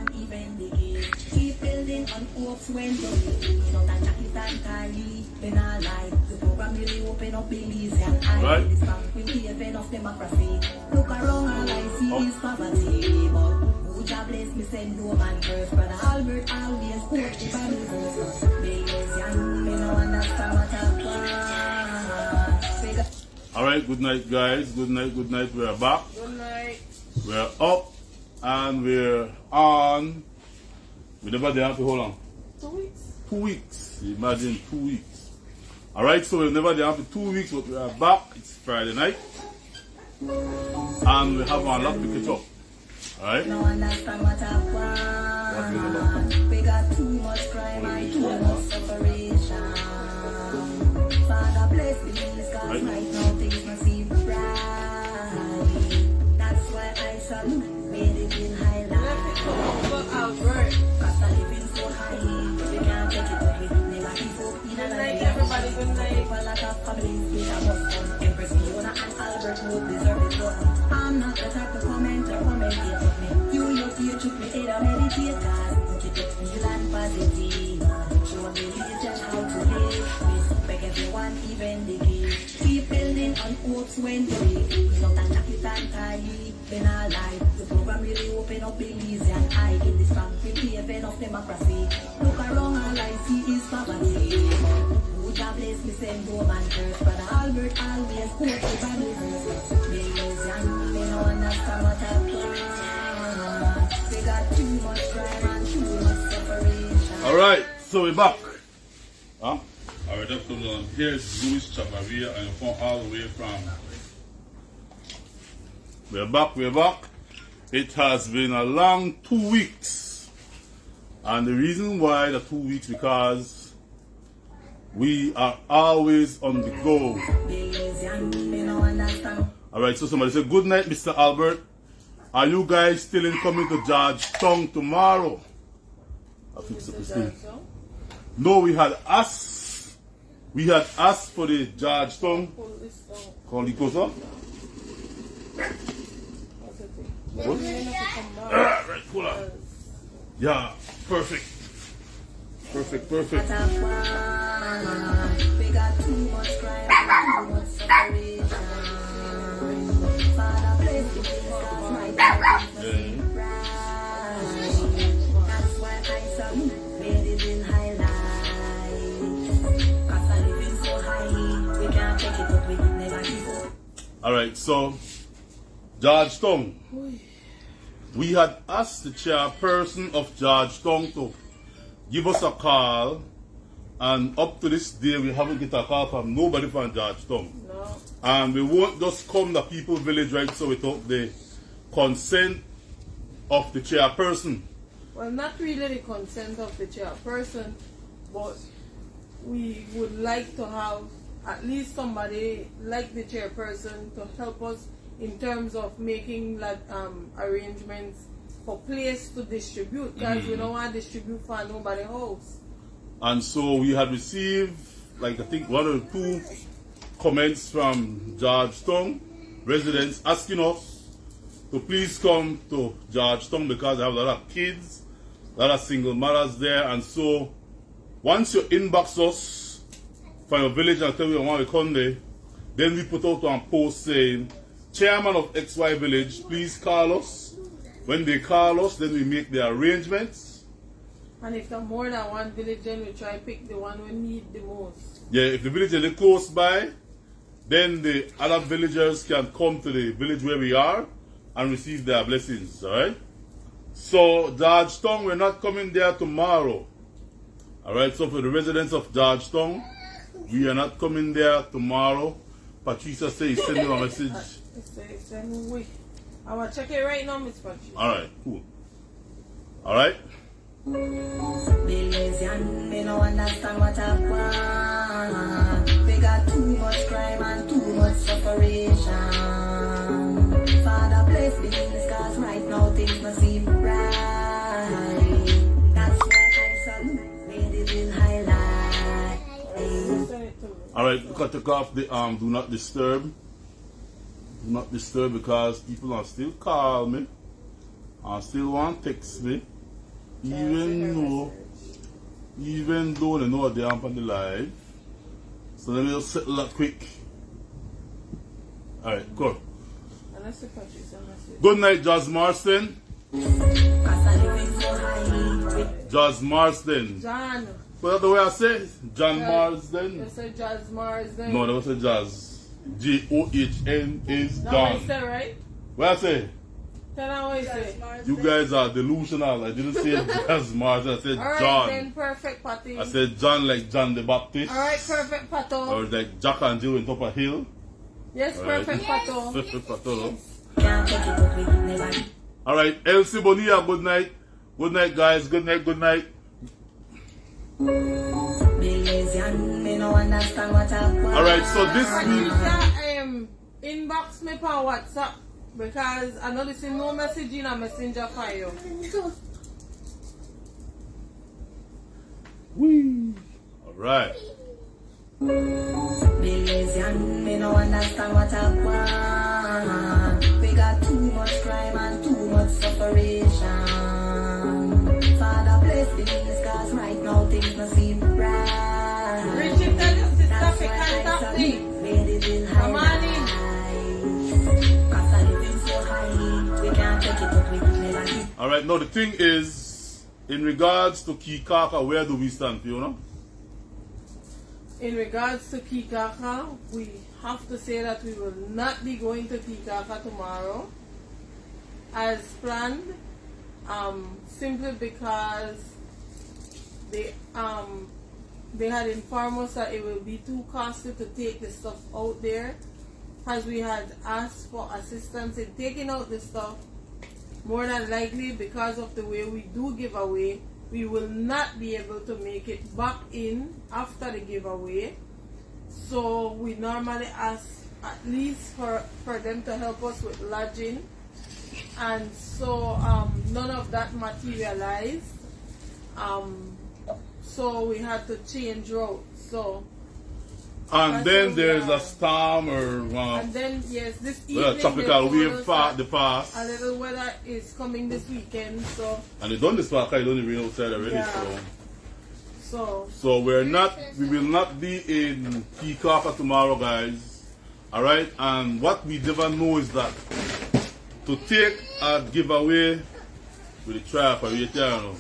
want even begin. Keep building on hopes when the way out and jacket and carry. Then I lie. The program really open up beliefs and I this bank will be event of democracy. Look around and I see is poverty. But who job bless me send no man first. Brother Albert always quote the Bible verse. Millions young me no understand what I want. Alright, good night guys. Good night. We're back. Good night. We're up and we're on. We never there for how long? 2 weeks. 2 weeks. Imagine 2 weeks. Alright, so we're never there for 2 weeks, but we are back. It's Friday night. And we have a lot to catch up. Alright? No understand what I want. We got too much crime and too much separation. Father bless me, cause right now things must seem bright. That's why I salute made it in high life. Cause I living so high, we can't take it away. Negative hope in a life. Everybody, good night. A lot of families with a must. Empress Fiona and Albert would deserve it, but I'm not the type to comment or commentate with me. You look here, took me in a meditate, cause you took me land positive. Show me religion how to live. Make everyone even begin. Keep building on hopes when the way out and jacket and carry. Then I lie. The program really open up beliefs and I in this bank will be event of democracy. Look around and I see is poverty. Who job bless me send no man first. But Albert always quote the Bible verse. Millions young me no understand what I want. They got too much crime and too much separation. Alright, so we're back. Huh? Alright, that's going on. Here's Louis Chavarria and from all the way from. We're back. It has been a long 2 weeks. And the reason why the 2 weeks, because we are always on the go. Alright, so somebody said, good night, Mr. Albert. Are you guys still in coming to Georgetown tomorrow? I fix up this thing. No, we had asked for the Georgetown. Call the closer. What? Right, cool. Yeah, perfect. We got too much crime and too much separation. Father bless the cause my God is right. That's why I salute made it in high life. Cause I living so high, we can't take it up with negative. Alright, so Georgetown. We had asked the chairperson of Georgetown to give us a call, and up to this day we haven't get a call from nobody from Georgetown. No. And we won't just come to People Village right so without the consent of the chairperson. Well, not really the consent of the chairperson, but we would like to have at least somebody like the chairperson to help us in terms of making like arrangements for place to distribute, because we don't want to distribute for nobody's house. And so we had received, like I think 1 or 2 comments from Georgetown residents asking us to please come to Georgetown because they have a lot of kids, a lot of single mothers there. And so once you inbox us from your village and tell you want to come there, then we put out a post saying, Chairman of XY Village, please call us. When they call us, then we make the arrangements. And if there are more than one village, then we try to pick the one we need the most. Yeah, if the village is close by, then the other villagers can come to the village where we are and receive their blessings, alright? So, Georgetown, we're not coming there tomorrow. Alright, so for the residents of Georgetown, we are not coming there tomorrow. Patricia says, send me a message. I will check it right now, Miss Patricia. Alright, cool. Alright? Millions young, me no understand what I want. We got too much crime and too much separation. Father bless the hills, cause right now things must seem bright. That's why I salute made it in high life. Alright, cut off the do not disturb. Do not disturb because people are still call me. I still want to text me. Even though they know they're on the live. So let me just settle that quick. Alright, go. Good night, Jazz Marston. Jazz Marston. John. What's the way I say it? John Marsden? You say Jazz Marsden. No, that was a Jazz. John is That's John. what you say, right? What I say? Tell her what you say. You guys are delusional. I didn't say Jazz Marsden. I said Alright, John. then perfect, Patty. I said John like John the Baptist. Alright, perfect, Pato. Or like Jack and Jill on top of a hill. Yes, perfect, Pato. Perfect Pato. Alright, Elsie Bonilla, good night. Good night, guys. Good night, good night. Alright, so this week. Inbox me for WhatsApp because I know this is no message in a messenger for you. Wee. Alright. Me no understand what I want. We got too much crime and too much separation. Father bless these cause right now things no seem right. Richard, tell your sister to contact me. Ladyville Come on in. Cause I live so high, we can't take it up with me. Alright, now the thing is, in regards to Kikaka, where do we stand, Fiona? In regards to Kikaka, we have to say that we will not be going to Kikaka tomorrow as planned, simply because they had informed us that it will be too costly to take the stuff out there, as we had asked for assistance in taking out the stuff. More than likely, because of the way we do give away, we will not be able to make it back in after the giveaway. So we normally ask at least for them to help us with lodging. And so none of that materialized. So we had to change route. So and then there's a storm or and then yes, this evening tropical they wave told us part the pass. a little weather is coming this weekend. So And they done this part, I don't rain outside already. Yeah. So we will not be in Kikaka tomorrow, guys. Alright? And what we never know is that to take a giveaway with the trial for you know.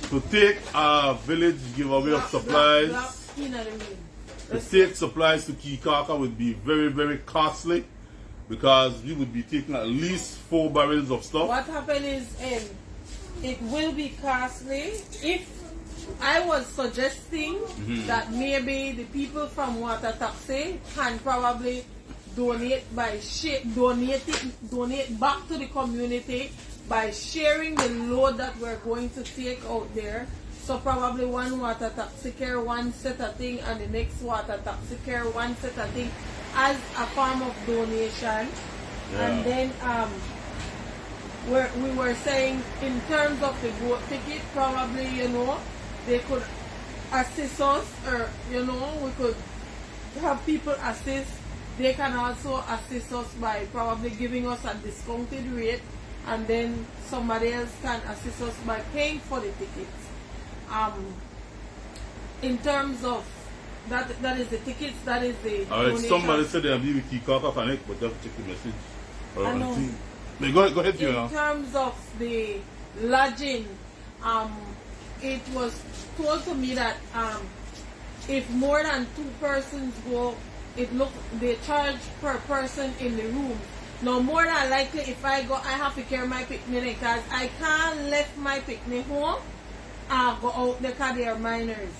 To take a village giveaway of supplies, to take supplies to Kikaka would be very, very costly because we would be taking at least 4 barrels of stuff. What happened is it will be costly. If I was suggesting that maybe the people from Water Taxi can probably donate back to the community by sharing the load that we're going to take out there. So probably one water taxi care, one set of thing, and the next water taxi care, one set of thing, as a form of donation. Yeah. And then we were saying in terms of the boat ticket, probably, they could assist us, or, we could have people assist. They can also assist us by probably giving us a discounted rate, and then somebody else can assist us by paying for the tickets. In terms of that is the tickets, that is the donation. Somebody said they'll be with Kikaka Connect, but just check the message. I know. Go ahead, you know. In terms of the lodging, it was told to me that if more than 2 persons go, they charge per person in the room. Now, more than likely, if I go, I have to carry my picnic because I can't leave my picnic home and go out there because they are minors.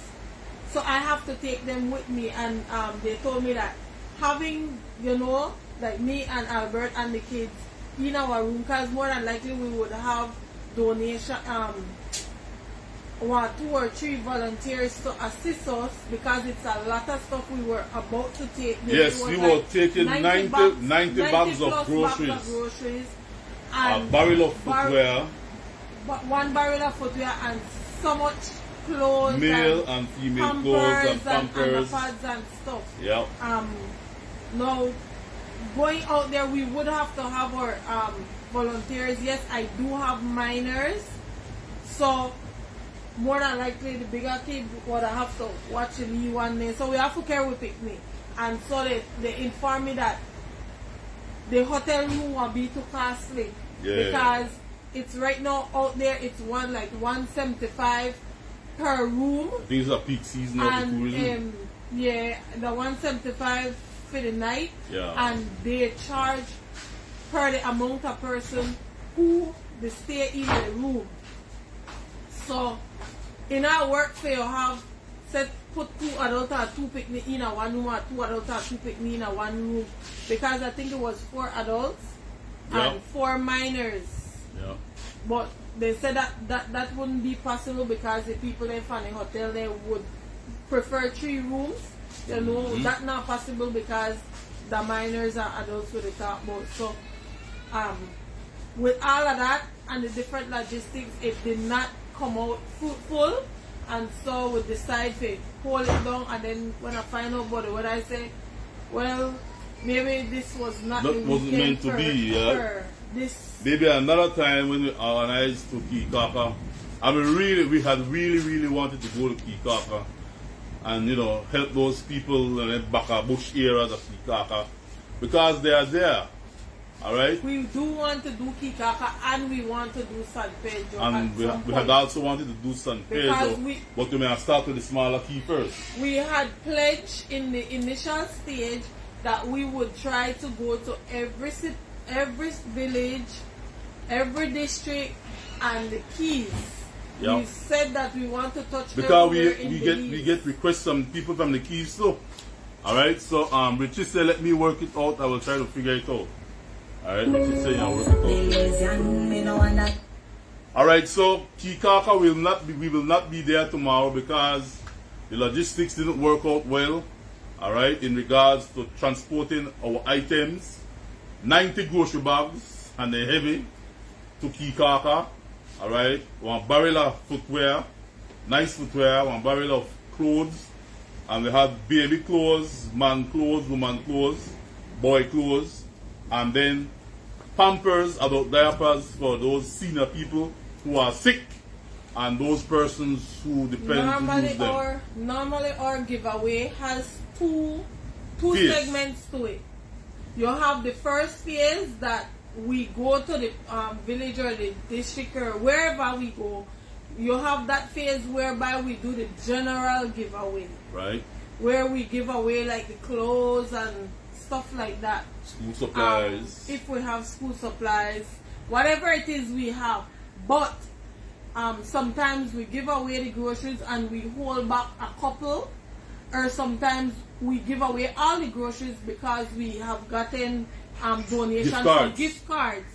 So I have to take them with me, and they told me that having, like me and Albert and the kids in our room, because more than likely we would have donation, 2 or 3 volunteers to assist us because it's a lot of stuff we were about to take. Yes, we were taking 90 bags of groceries, and a barrel of footwear, 1 barrel of footwear, and so much clothes, male and female clothes and pampers and pads and stuff. Yeah. Now going out there, we would have to have our volunteers. Yes, I do have minors, so more than likely the bigger kid would have to watch me one day. So we have to carry with picnic. And so they inform me that the hotel room will be too costly. Yeah. Because it's right now out there, it's like $175 per room. These are peak season of the tourism. Yeah, the $175 for the night. Yeah. And they charge per the amount of person who they stay in the room. So in our work fair, you have put 2 adults or 2 picnic in a one room, or 2 adults or 2 picnic in a one room, because I think it was 4 adults and 4 minors. Yeah. But they said that wouldn't be possible because the people in the hotel they would prefer 3 rooms. You know, that's not possible because the minors are adults with the talk about. So with all of that and the different logistics, it did not come out fruitful, and so we decided to hold it down. And then when I find out about it, what I say, well, maybe this was not that the wasn't meant to be. This maybe another time when we organized to Kikaka, I mean, we had really wanted to go to Kikaka and, you know, help those people in the back of bush areas of Kikaka because they are there. Alright? We do want to do Kikaka and we want to do San Pedro. And we had also wanted to do San Pedro, but we may have started with the smaller key first. We had pledged in the initial stage that we would try to go to every village, every district, and the keys. Yep. We said that we want to touch because everywhere we get requests from people from the keys too. Alright, so Richie said let me work it out, I will try to figure it out. Alright, Richie said I'll work it out. Alright, so Kikaka we will not be there tomorrow because the logistics didn't work out well. Alright, in regards to transporting our items. 90 grocery bags and they're heavy to Kikaka. Alright, 1 barrel of footwear, nice footwear, 1 barrel of clothes, and we had baby clothes, man clothes, woman clothes, boy clothes, and then Pampers, adult diapers for those senior people who are sick and those persons who depend on them. Normally our giveaway has two segments to it. You have the first phase that we go to the village or the district or wherever we go. You have that phase whereby we do the general giveaway. Right. Where we give away like the clothes and stuff like that. School supplies. If we have school supplies, whatever it is we have. But sometimes we give away the groceries and we hold back a couple, or sometimes we give away all the groceries because we have gotten donations for gift cards.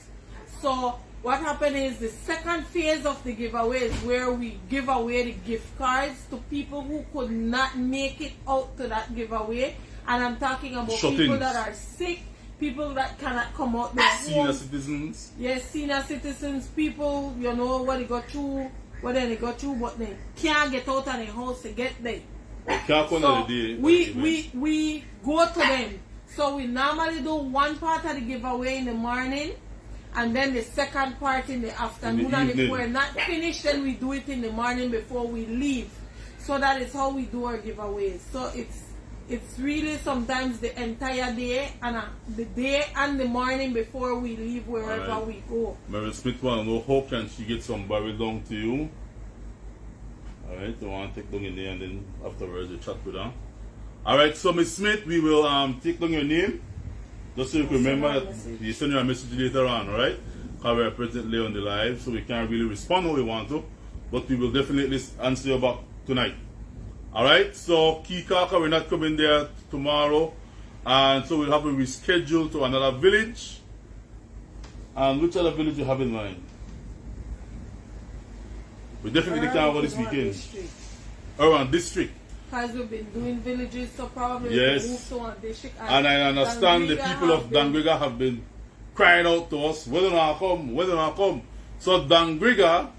So what happened is the second phase of the giveaway is where we give away the gift cards to people who could not make it out to that giveaway. And I'm talking about people that are sick, people that cannot come out their homes. Senior citizens. Yes, senior citizens, people, you know, what they got through, but they can't get out of their house to get there. So we go to them. So we normally do one part of the giveaway in the morning and then the second part in the afternoon. And if we're not finished, then we do it in the morning before we leave. So that is how we do our giveaways. So it's really sometimes the entire day and the day and the morning before we leave wherever we go. Mary Smith want to know how can she get some barrel down to you? Alright, so I want to take down in there and then afterwards you chat with her. Alright, so Miss Smith, we will take down your name. Just so you can remember that you send you a message later on, alright? Because we are presently on the live, so we can't really respond how we want to. But we will definitely answer you back tonight. Alright, so Kikaka, we're not coming there tomorrow. And so we'll have to reschedule to another village. And which other village you have in mind? We definitely can't go this weekend. Urban district. Because we've been doing villages, so probably yes. move to one district. And I understand the people of Dangriga have been crying out to us, whether or not come. So Dangriga,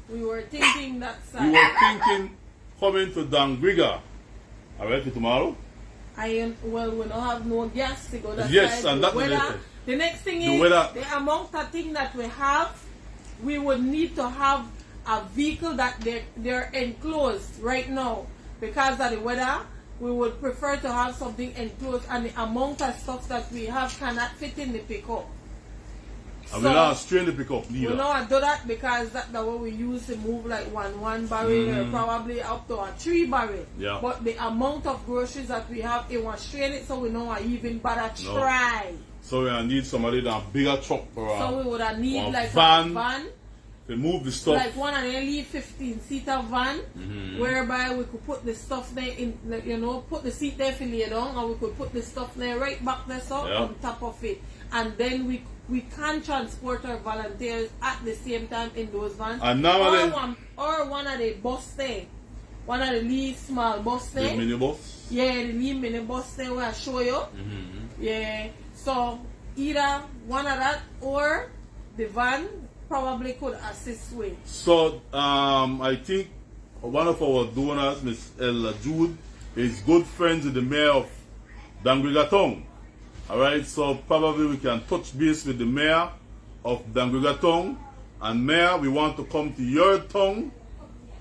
we were thinking that side. We were thinking coming to Dangriga. Alright, for tomorrow? Well, we don't have no gas to go that Yes, side. and that Weather. The next thing is the amount of thing that we have, we would need to have a vehicle that they're enclosed right now because of the weather. We would prefer to have something enclosed, and the amount of stuff that we have cannot fit in the pickup. And we're not strain the pickup We neither. don't do that because that's what we use to move like one barrel or probably up to a 3 barrel. Yeah. But the amount of groceries that we have, it was strain it, so we don't even bother try. So we need somebody that a bigger truck or So we would have need or like van a van. to move the stuff. Like one of the leave 15-seater van, whereby we could put the stuff there in, like, you know, put the seat there for lay down, and we could put the stuff there right back there so on top of it, and then we can transport our volunteers at the same time in those vans. And normally, or one of the bus there, one of the leave small bus there. the minibus. Yeah, the leave mini bus there where I show you. Yeah, so either one of that or the van probably could assist with. So I think one of our donors, Miss Ella Jude, is good friends with the mayor of Dangriga Town. Alright, so probably we can touch base with the mayor of Dangriga Town. And mayor, we want to come to your town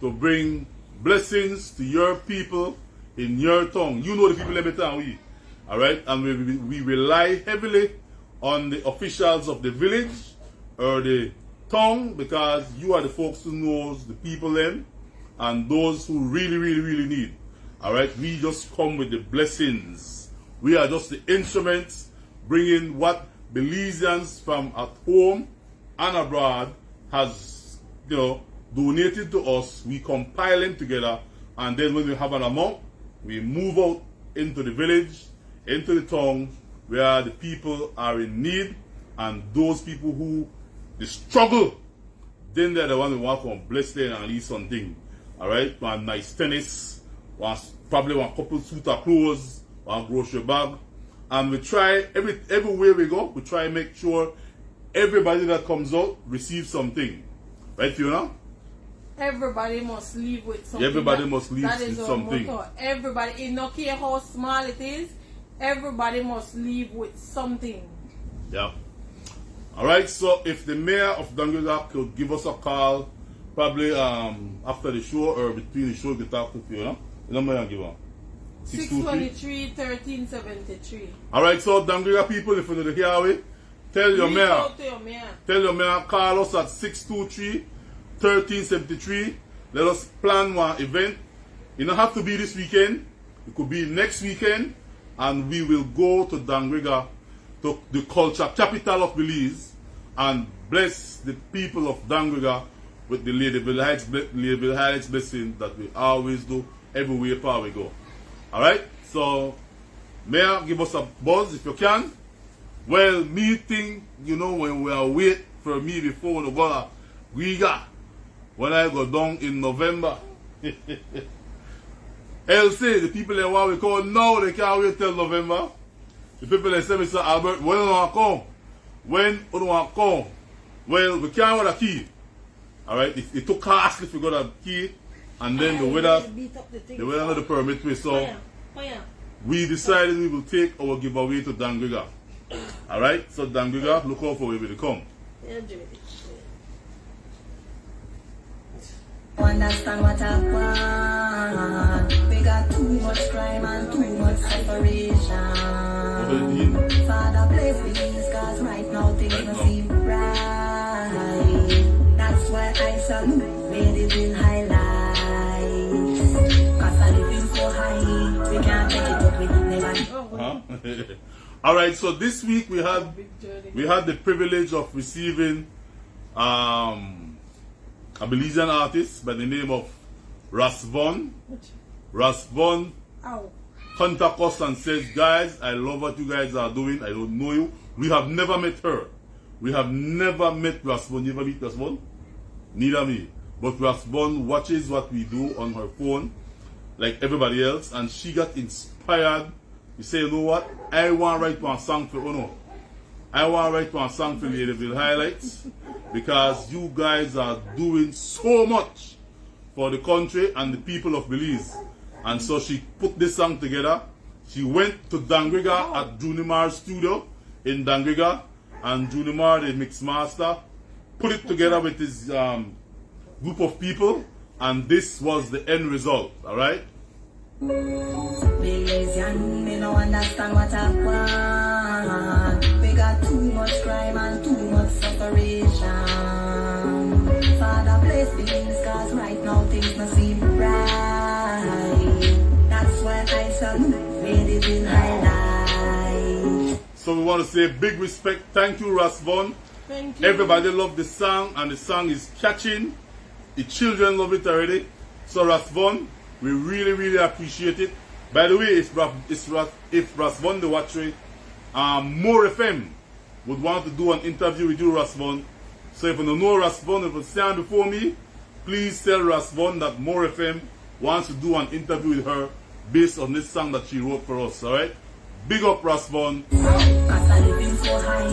to bring blessings to your people in your town. You know the people in the town, we. Alright, and we rely heavily on the officials of the village or the town, because you are the folks who knows the people then and those who really need. Alright, we just come with the blessings. We are just the instruments bringing what Belizeans from at home and abroad has, you know, donated to us. We compile them together, and then when we have an amount, we move out into the village, into the town where the people are in need, and those people who they struggle, then they're the one who want to bless them and leave something. Alright, one nice tennis, probably one couple suit of clothes, one grocery bag. And we try, everywhere we go, we try and make sure everybody that comes out receives something. Right, Fiona? Everybody must leave with something. Everybody must leave that is with our something. Motto. Everybody, it don't care how small it is, everybody must leave with something. Yeah. Alright, so if the mayor of Dangriga could give us a call, probably after the show or between the show, we could talk to Fiona. The number you give her? 623-1373. Alright, so Dangriga people, if you know the here way, tell your mayor. Tell your mayor, call us at 623-1373. Let us plan one event. It don't have to be this weekend. It could be next weekend. And we will go to Dangriga, to the culture capital of Belize, and bless the people of Dangriga with the Ladyville Heights blessing that we always do everywhere far we go. Alright, so Mayor, give us a buzz if you can. Well, me think, you know, when we are wait for me before the go to Dangriga, when I go down in November. LC, the people that want we call now, they can't wait till November. The people that say, Mr. Albert, when do you want to come? When do you want to come? Well, we can't get a key. Alright, it took costly if we got a key. And then the weather not the permit way. So we decided we will take our giveaway to Dangriga. Alright, so Dangriga, look out for where we come. Understand what I want. We got too much crime and too much separation. Father, bless these, cause right now things don't seem right. That's why I salute Ladyville highlights. Cause I feel so high, we can't take it up with never. Alright, so this week we had the privilege of receiving a Belizean artist by the name of Rasvon. Rasvon contact us and says, guys, I love what you guys are doing. I don't know you. We have never met her. We have never met Rasvon. You ever meet Rasvon? Neither me. But Rasvon watches what we do on her phone like everybody else, and she got inspired. You say, you know what? I want to write one song for Uno. I want to write one song for Ladyville Highlights, because you guys are doing so much for the country and the people of Belize. And so she put this song together. She went to Dangriga at Junimar's studio in Dangriga, and Junimar, the mix master, put it together with his group of people, and this was the end result. All right. Million, me no understand what I want. We got too much crime and too much separation. Father, bless things, cause right now things no seem right. That's why I salute Ladyville highlight. So we want to say big respect. Thank you, Rasvon. Thank you. Everybody love the song, and the song is catching. The children love it already. So Rasvon, we really, really appreciate it. By the way, if Rasvon the watcher, More FM would want to do an interview with you, Rasvon. So if you don't know Rasvon, if you stand before me, please tell Rasvon that More FM wants to do an interview with her based on this song that she wrote for us. All right. Big up, Rasvon. Cause I living so high,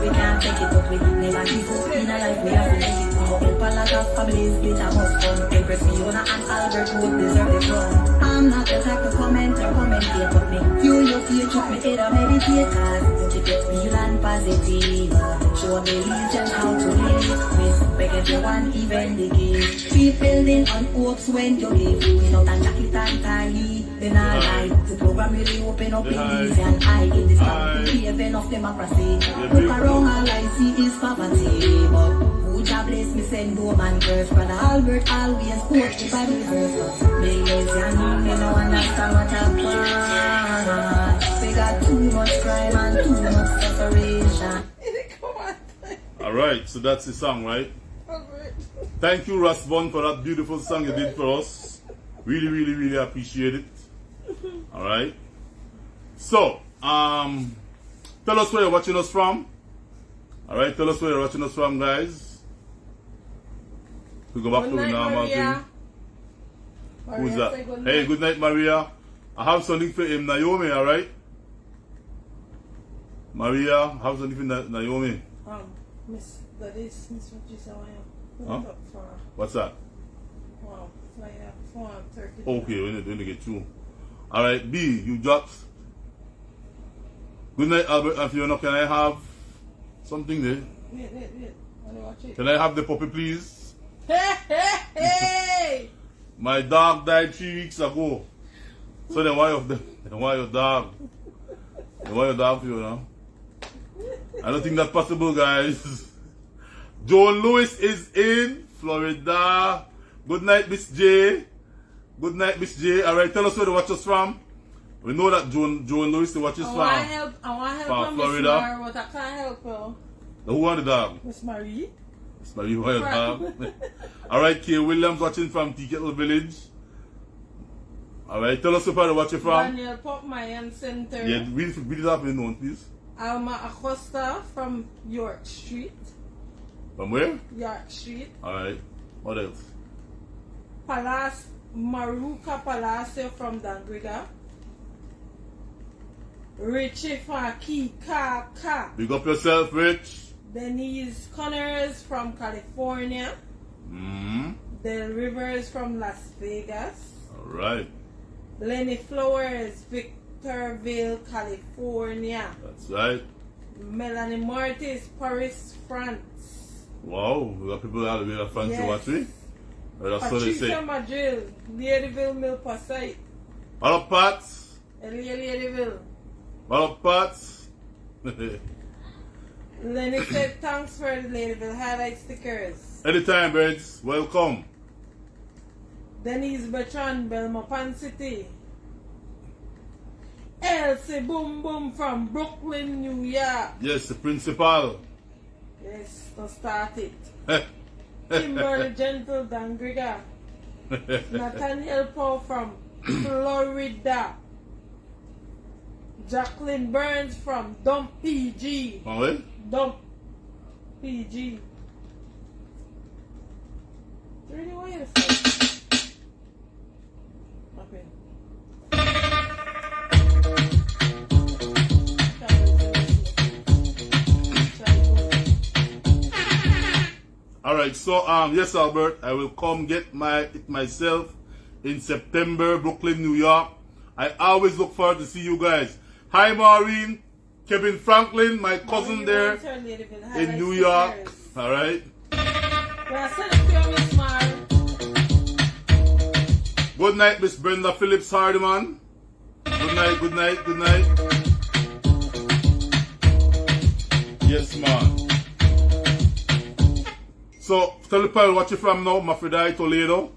we can't take it up, we never give up in a life, we have to make it up. Help a lot of families, it a must fun. Empress Fiona and Albert would deserve the crown. I'm not the type to comment or commentate, but me fuel your future, me head and meditate, cause keep it real and positive. Show me legend how to live, respect everyone, even the game. Keep building on hopes when you live, without a jacket and tie, then I lie. The program really open up in easy and I in this country, even of democracy. Look around, all I see is poverty, but who job bless me send no man curse. Brother Albert always quote the Bible verse. Millions and you don't understand what I want. We got too much crime and too much separation. Alright, so that's the song, right? Thank you, Rasvon, for that beautiful song you did for us. Really, really, really appreciate it. Alright. So, tell us where you're watching us from. Alright, tell us where you're watching us from, guys. We go back Good to the night, normal Maria. thing. Maria, Who's that? say good Hey, night. good night, Maria. I have something for him, Naomi, alright? Maria, I have something for Naomi. Miss, that is Miss Regisa. Huh? What's that? Wow, like 430. Okay, when you get through. Alright, B, you dropped. Good night, Albert and Fiona. Can I have something there? Wait. Wanna watch it? Can I have the puppy, please? Hey! My dog died 3 weeks ago. So then why your dog? Then why your dog, Fiona? I don't think that's possible, guys. Joan Lewis is in Florida. Good night, Miss J. Good night, Miss J. Alright, tell us where to watch us from. We know that Joan Lewis to watch us from. I want help from from Florida. Miss Mar, but I can't help her. Who want the dog? Miss Marie. Miss Marie, who want the dog? Alright, Kay Williams watching from Tea Kettle Village. Alright, tell us where to watch you from. Daniel Pop Mayan Center. Yeah, read it up in known, please. Alma Acosta from York Street. From where? York Street. Alright. What else? Maruka Palacio from Dangriga. Richie Faki Ka. Big up yourself, Rich. Denise Connors from California. Del Rivers from Las Vegas. Alright. Lenny Flowers, Victorville, California. That's right. Melanie Martis, Paris, France. Wow, we got people out of the France Yes. to watch me. That's what they Patricia say. Madrill, Ladyville, Milpasite. What up, Pats? Elia Ladyville. What up, Pats? Lenny said thanks for the Ladyville highlight stickers. Anytime, birds. Welcome. Denise Bertrand, Belmopan City. Elsie Boom Boom from Brooklyn, New York. Yes, the principal. Yes, to start it. Kimberly Gentle, Dangriga. Nathaniel Paul from Florida. Jacqueline Burns from Dump PG. Oh, wait? Dump PG. Really want you to say? Okay. Alright, so yes, Albert, I will come get it myself in September, Brooklyn, New York. I always look forward to see you guys. Hi, Maureen. Kevin Franklin, my cousin there in New York. All right. Good night, Miss Brenda Phillips Hardiman. Good night, good night, good night. Yes, man. So, tell the pal what you from now, Mafridai Toledo.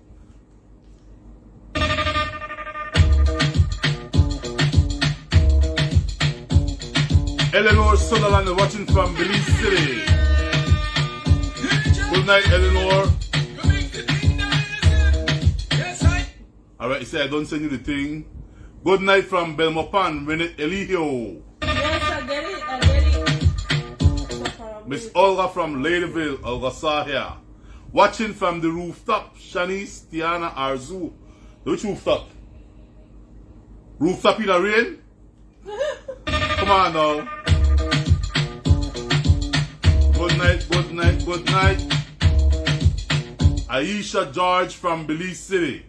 Eleanor Sutherland is watching from Belize City. Good night, Eleanor. Alright, you say I don't send you the thing. Good night from Belmopan, Renette Eligio. Yes, I get it. Miss Olga from Ladyville, Olga Sahia. Watching from the rooftop, Shanice, Tiana, Arzu. Which rooftop? Rooftop in the rain? Come on now. Good night, good night, good night. Aisha George from Belize City.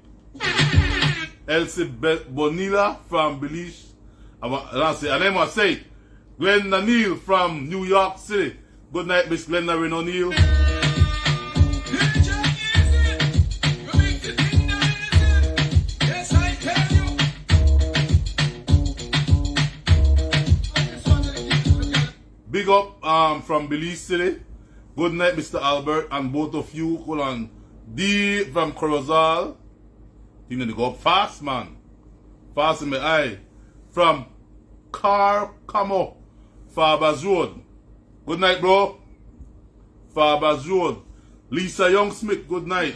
Elsie Bonilla from Belize. And then I say, Glenda Neal from New York City. Good night, Miss Glenda Reno Neal. Big up from Belize City. Good night, Mr. Albert, and both of you. Hold on. D from Corozal. You need to go up fast, man. Fast in my eye. From Camo, Farbers Road. Good night, bro. Farbers Road. Lisa Young Smith, good night.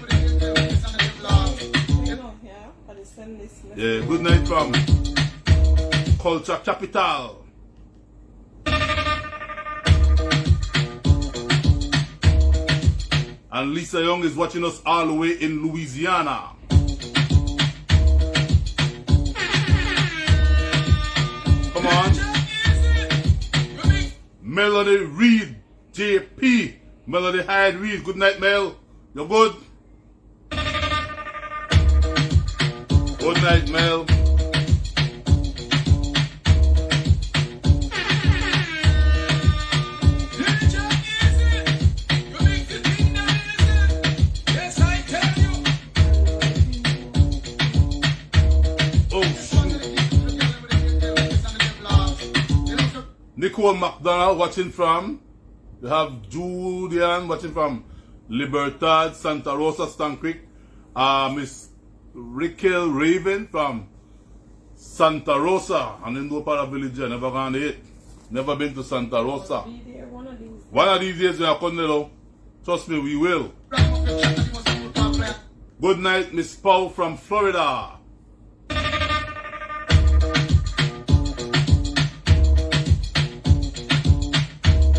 Yeah, good night from Culture Capital. And Lisa Young is watching us all the way in Louisiana. Come on. Melody Reed, JP. Melody Hyde Reed. Good night, Mel. You're good? Good night, Mel. Nicole McDonald watching from. You have Julian watching from Libertad, Santa Rosa, Stan Creek. Miss Raquel Raven from Santa Rosa. And in no part of village, I never gone to it. Never been to Santa Rosa. One of these days when I come there, trust me, we will. Good night, Miss Paul from Florida.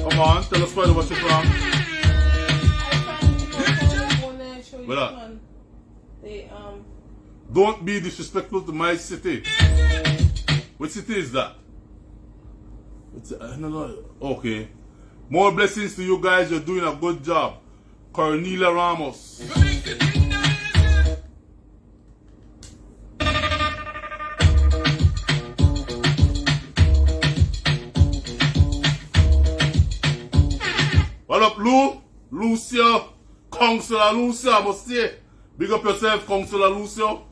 Come on, tell us where you're from. Don't be disrespectful to my city. What city is that? Okay. More blessings to you guys. You're doing a good job. Cornelia Ramos. What up, Lou? Lucio? Counselor Lucio, I must say. Big up yourself, Counselor Lucio.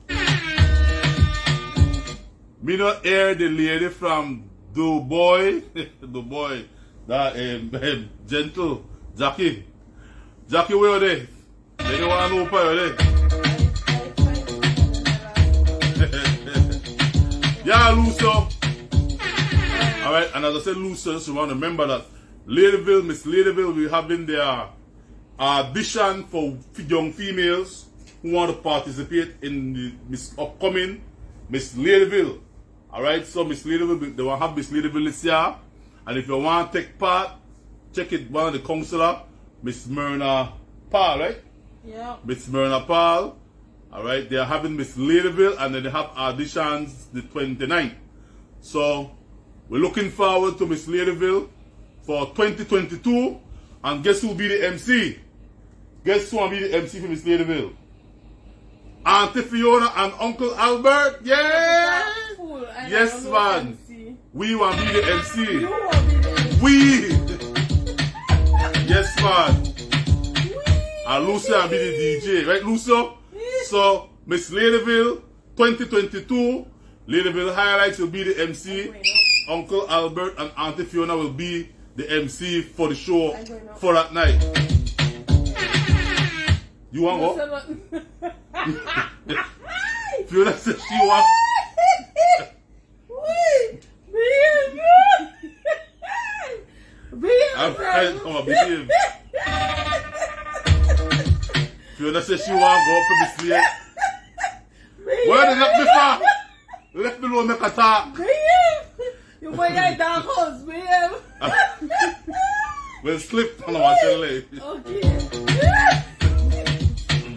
Me not hear the lady from Dubai. Dubai. That gentle. Jackie. Jackie, where are they? They don't want to know where are they? Yeah, Lucio. Alright, and as I said, Lucio, just remember that Ladyville, Miss Ladyville, we're having their audition for young females who want to participate in the upcoming Miss Ladyville. Alright, so Miss Ladyville, they will have Miss Ladyville this year. And if you want to take part, check it, one of the counselor, Miss Myrna Paul, right? Yeah. Miss Myrna Paul. Alright, they are having Miss Ladyville and then they have auditions the 29th. So, we're looking forward to Miss Ladyville for 2022. And guess who will be the MC? Guess who will be the MC for Miss Ladyville? Auntie Fiona and Uncle Albert. Yeah! cool. And Yes, I don't know man. MC. We want to be the MC. You want to be the MC. We. Yes, man. And Lucio will be the DJ. Right, Lucio? So, Miss Ladyville, 2022, Ladyville Highlights will be the MC. Uncle Albert and Auntie Fiona will be the MC for the show for that night. You want what? Fiona said she want. I'm trying to come up behave. Fiona said she want to go up to the slate. Where did that before? Let me know make a talk. You boy that dark house, babe. We'll slip on our telly. Okay.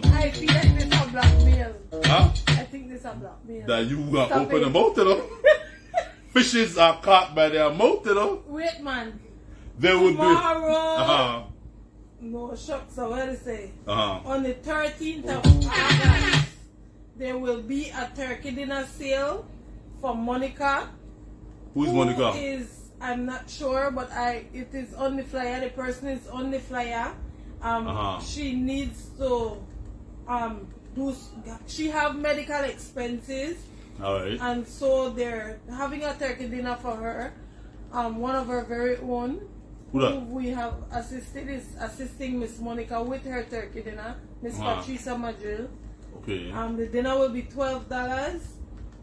I feel like this a blackmail. Huh? I think this a blackmail. That you got Stop open it. the mouth, you know. Fishes are caught by their mouth, you know. Wait, man. They would be. Tomorrow. No shucks, so what to say? On the 13th of August, there will be a turkey dinner sale for Monica. Who's Monica? I'm not sure, but it is on the flyer. The person is on the flyer. She needs to she have medical expenses. Alright. And so they're having a turkey dinner for her. One of her very own. Who that? We have assisting Miss Monica with her turkey dinner, Miss Patricia Madrill. Okay. The dinner will be $12,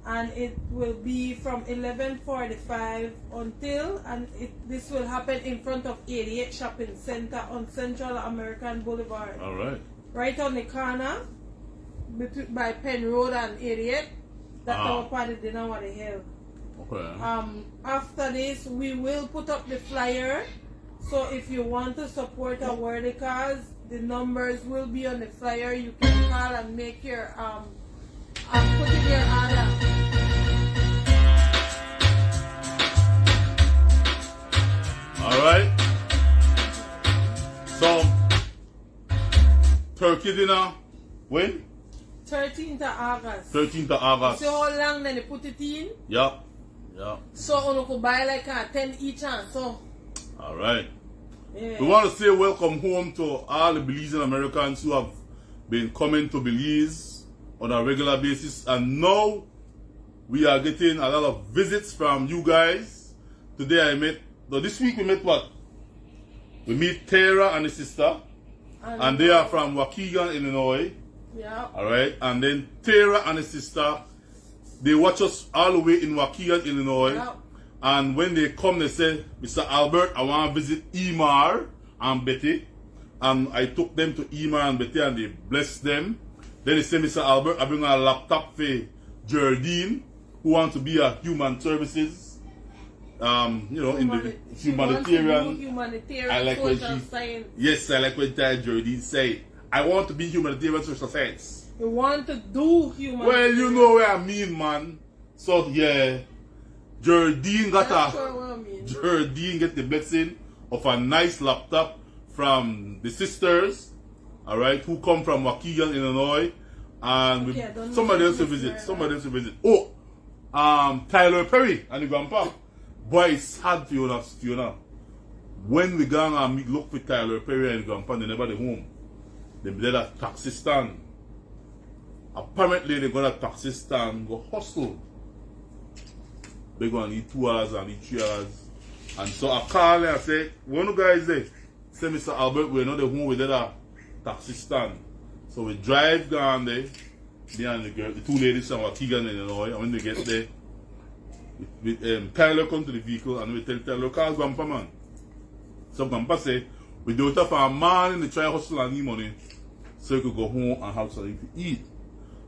and it will be from 11:45 until, this will happen in front of 88 Shopping Center on Central American Boulevard. All right. Right on the corner by Penn Road and 88. That's our party dinner what they have. Okay. After this, we will put up the flyer. So if you want to support our worthy cause, the numbers will be on the flyer. You can call and make your put in your order. All right. So turkey dinner when? 13th of August. 13th of August. See how long then they put it in? Yeah. Yeah. So you could buy like 10 each and so. All right. Yeah. We want to say welcome home to all the Belizean Americans who have been coming to Belize on a regular basis, and now we are getting a lot of visits from you guys. Today this week we met what? We meet Tara and his sister, and they are from Waukegan, Illinois. Yeah. All right, and then Tara and his sister, they watch us all the way in Waukegan, Illinois. Yeah. And when they come, they say, Mr. Albert, I want to visit Emar and Betty. And I took them to Emar and Betty and they blessed them. Then they say, Mr. Albert, I bring a laptop for Geraldine, who wants to be a human services, humanitarian. Humanitarian I like when social science. Yes, I like when Geraldine say, I want to be humanitarian social science. You want to do human. Well, you know what I mean, man. So, yeah. Geraldine got Geraldine get the blessing of a nice laptop from the sisters, all right, who come from Waukegan, Illinois, and somebody else to visit. Oh, Tyler Perry and the grandpa. Boy, it's sad Fiona. When we go and look for Tyler Perry and the grandpa, they never at home. They did a taxi stand. Apparently, they got a taxi stand, go hustle. They're going to need 2 hours and need 3 hours. And so I call and I say, one of the guys there, say, Mr. Albert, we're not the home, we did a taxi stand. So we drive down there, me and the girl, the two ladies from Waukegan, Illinois, and when they get there, Tyler come to the vehicle and we tell Tyler, call grandpa, man. So grandpa say, we do it for a man and they try to hustle and need money so he could go home and have something to eat.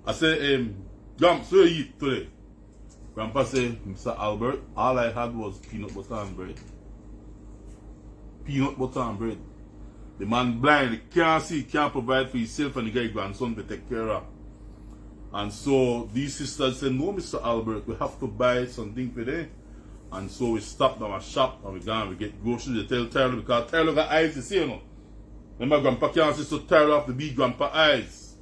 I say, Grandpa, so you eat today? Grandpa said, Mr. Albert, all I had was peanut butter and bread. Peanut butter and bread. The man blind, he can't see, he can't provide for himself and the guy grandson to take care of. And so these sisters said, no, Mr. Albert, we have to buy something for them. And so we stopped at our shop and we go and we get groceries. They tell Tyler, because Tyler got eyes to see, you know. Remember, Grandpa can't see, so Tyler have to be Grandpa eyes.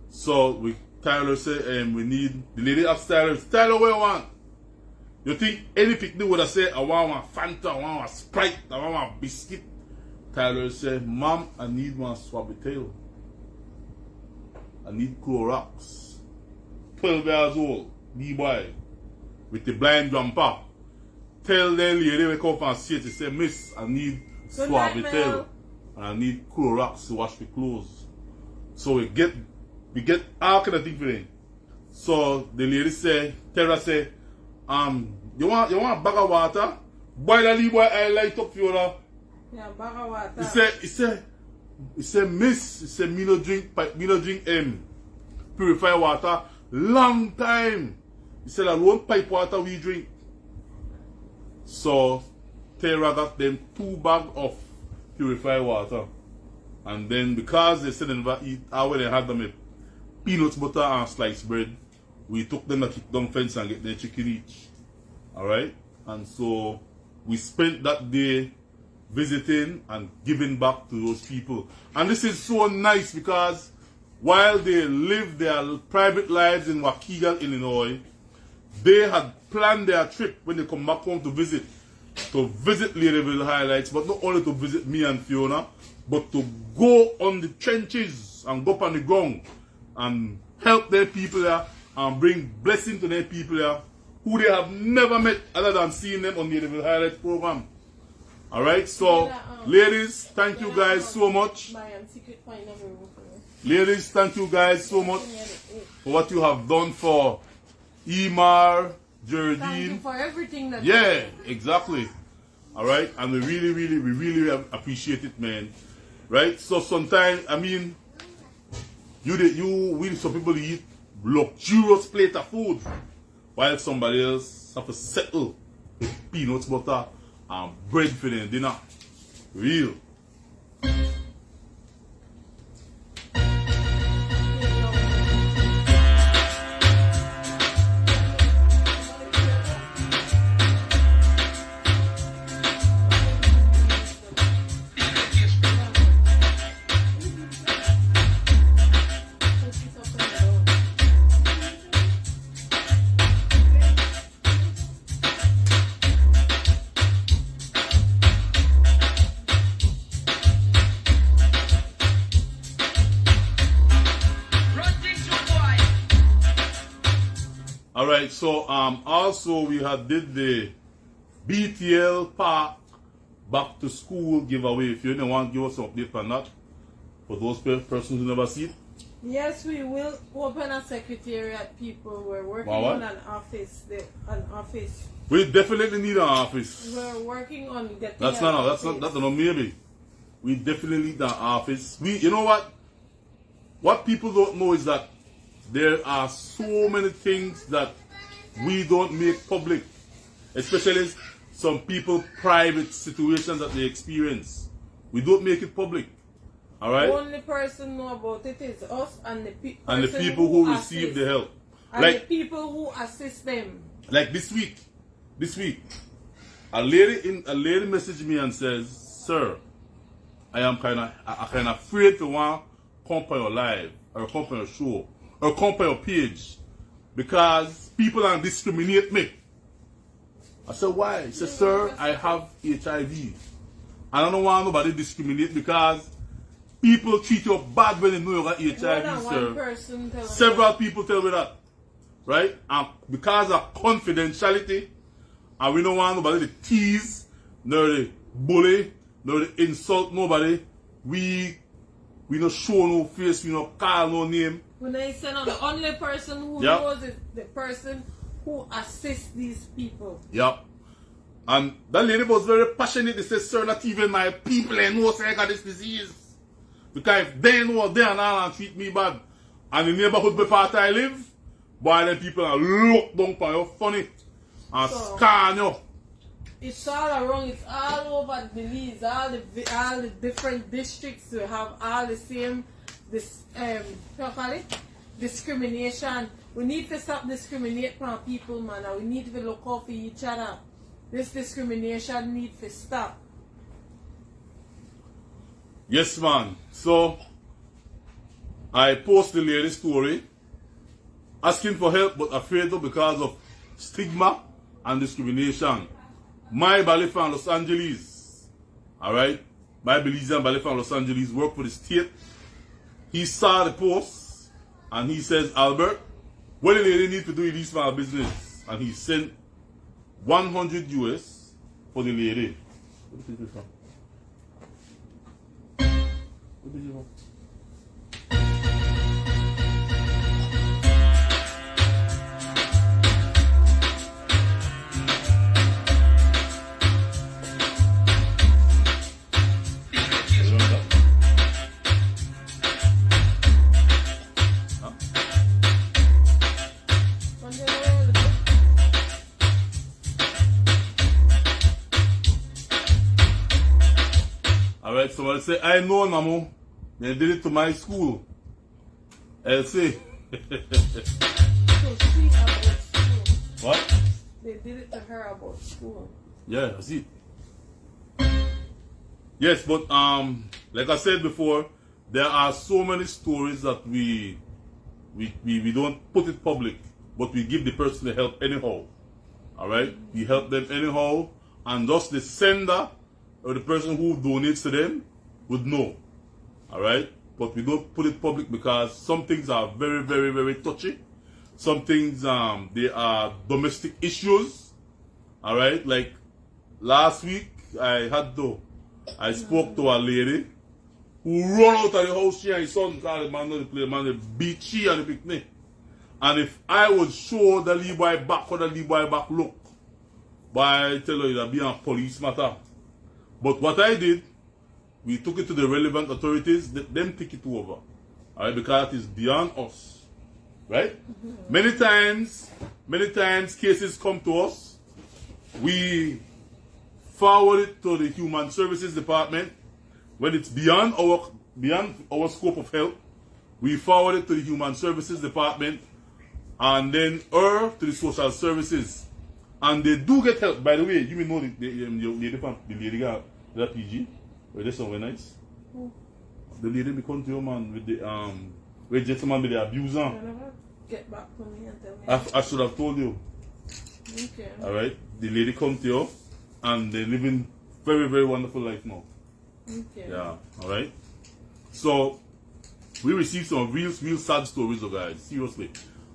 So Tyler said, we need, the lady asked Tyler, where you want? You think any picnic would have said, I want one Fanta, I want one Sprite, I want one biscuit? Tyler said, Mom, I need one Suavitel. I need Clorox. 12 years old, D-boy, with the blind grandpa. Tell the lady we come from city, say, Miss, I need Suavitel. And I need Clorox to wash my clothes. So we get all kind of things for them. So the lady say, Tara say, you want a bag of water? Boy the little boy I light up for you now. Yeah, bag of water. He said, Miss, he said, me no drink purified water. Long time. He said, alone pipe water we drink. So Tara got them 2 bags of purified water. And then because they said they never eat, when they had them with peanuts, butter and sliced bread, we took them to kick down fence and get their chicken each. Alright? And so we spent that day visiting and giving back to those people. And this is so nice because while they live their private lives in Waukegan, Illinois, they had planned their trip when they come back home to visit Ladyville Highlights, but not only to visit me and Fiona, but to go on the trenches and go up on the ground and help their people there and bring blessing to their people there who they have never met other than seeing them on the Ladyville Highlights program. Alright, so ladies, thank you guys so much. Ladies, thank you guys so much for what you have done for Emar, Geraldine. Thank you for everything that yeah, exactly. Alright, and we really appreciate it, man. Right? So sometimes, I mean, some people eat luxurious plate of food, while somebody else have to settle with peanuts, butter, and bread for their dinner. Real. Alright, so also we had did the BTL Park back to school giveaway. If you don't want to give us an update on that, for those persons who never see it. Yes, we will open a secretariat, people. We're working on an office. We definitely need an office. We're working on getting that's not maybe. We definitely need an office. You know what? What people don't know is that there are so many things that we don't make public, especially some people private situations that they experience. We don't make it public. Alright? The only person know about it is us and the people who receive the help. And like, the people who assist them. Like this week, a lady messaged me and says, "Sir, I am kind of afraid to want to come on your live or come on your show or come on your page because people are discriminate me." I said, "Why?" She said, "Sir, I have HIV. I don't want nobody discriminate because people treat you bad when they know you got HIV, sir." Several people tell me that. Right? And because of confidentiality, and we don't want nobody to tease, nor to bully, nor to insult nobody, we don't show no face, we don't call no name. When I say no, the only person who knows is the person who assists these people. Yep. And that lady was very passionate. They said, "Sir, not even my people know I got this disease. Because if they know they are not and treat me bad, and the neighborhood where part I live, boy, then people are look down on you funny and scan you." It's all around. It's all over the Belize. All the different districts to have all the same discrimination. We need to stop discriminating on people, man. And we need to look out for each other. This discrimination needs to stop. Yes, man. So I post the lady's story, asking for help, but afraid of because of stigma and discrimination. My Balifan Los Angeles, alright? My Belizean Balifan Los Angeles work for the state. He saw the post and he says, Albert, what do they need to do in this small business? And he sent 100 US for the lady. What is this from? What is it from? Alright, so I'll say, I know Namo. They did it to my school. I'll say. So she about school. What? They did it to her about school. Yeah, I see. Yes, but like I said before, there are so many stories that we don't put it public, but we give the person the help anyhow. Alright? We help them anyhow, and just the sender or the person who donates to them would know. Alright? But we don't put it public because some things are very, very, very touchy. Some things they are domestic issues. Alright? Like last week I spoke to a lady who run out of the house, she and his son, because the man not play, the man they beat she and the picnic. And if I would show the Lee boy back, how the Lee boy back look, but I tell you that be a police matter. But what I did, we took it to the relevant authorities, let them take it over. Alright, because it is beyond us. Right? Many times cases come to us, we forward it to the Human Services Department. When it's beyond our scope of help, we forward it to the Human Services Department and then to the Social Services. And they do get help. By the way, you may know the lady got that PG. Where they so nice. The lady be come to your man with the where gentleman with the abuser. You never get back to me and tell me. I should have told you. Okay. Alright. The lady come to you and they're living very, very wonderful life now. Okay. Yeah. Alright. So we received some real sad stories, though, guys. Seriously.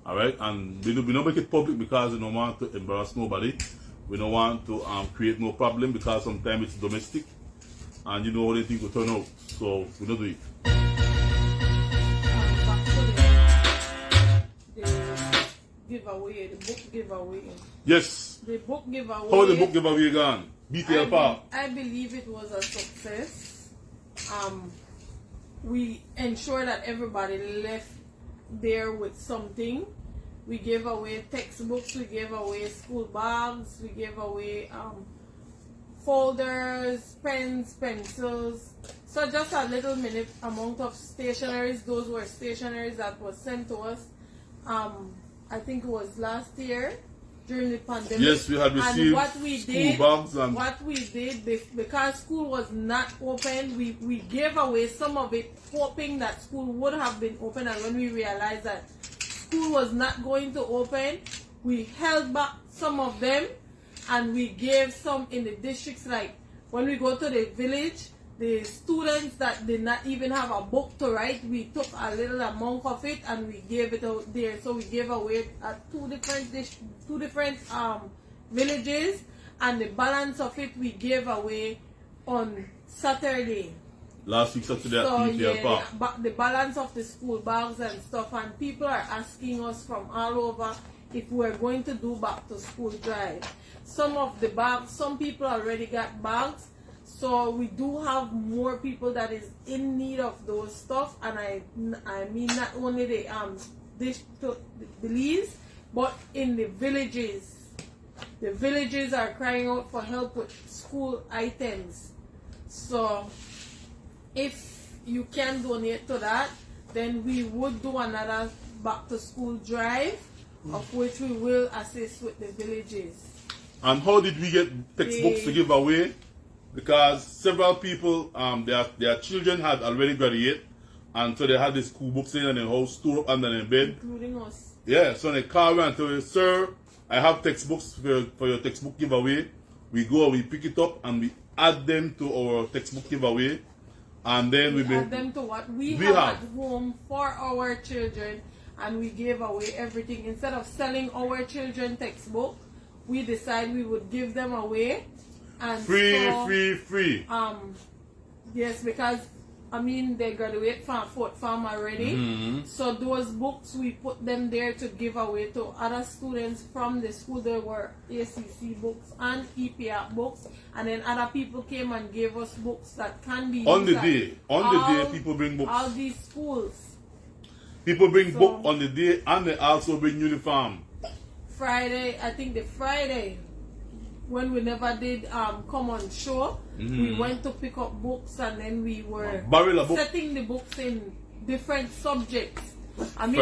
Alright, and we don't make it public because we don't want to embarrass nobody. We don't want to create no problem because sometimes it's domestic and you know how they think will turn out. So we don't do it. Back to the giveaway, the book giveaway. Yes. The book giveaway. How the book giveaway gone? BTL Park. I believe it was a success. We ensured that everybody left there with something. We gave away textbooks, we gave away school bags, we gave away folders, pens, pencils. So just a little minute amount of stationaries. Those were stationaries that was sent to us. I think it was last year during the pandemic. Yes, we had received and what we school did, bags and what we did because school was not open, we gave away some of it, hoping that school would have been open. And when we realized that school was not going to open, we held back some of them and we gave some in the districts. Like when we go to the village, the students that did not even have a book to write, we took a little amount of it and we gave it out there. So we gave away at two different villages, and the balance of it we gave away on Saturday. Last week Saturday at BTL Park. But the balance of the school bags and stuff, and people are asking us from all over if we're going to do back to school drive. Some of the bags, some people already got bags. So we do have more people that is in need of those stuff, and I mean not only the leads, but in the villages. The villages are crying out for help with school items. So if you can donate to that, then we would do another back to school drive, of which we will assist with the villages. And how did we get textbooks to give away? Because several people, their children had already graduated, and so they had the school books in and the house stored up under their bed. Including us. Yeah, so they called me and told me, sir, I have textbooks for your textbook giveaway. We go, we pick it up, and we add them to our textbook giveaway. And then we add them to what we have at home for our children, and we gave away everything. Instead of selling our children textbook, we decide we would give them away. And free. Yes, because I mean they graduate from Fort Farm already. So those books we put them there to give away to other students from the school. There were ACC books and EPR books, and then other people came and gave us books that can be on used the day. On the day, people bring books. All these schools. People bring book on the day, and they also bring uniform. Friday, I think the Friday, when we never did come on show, we went to pick up books, and then we were setting the books in different subjects. I mean,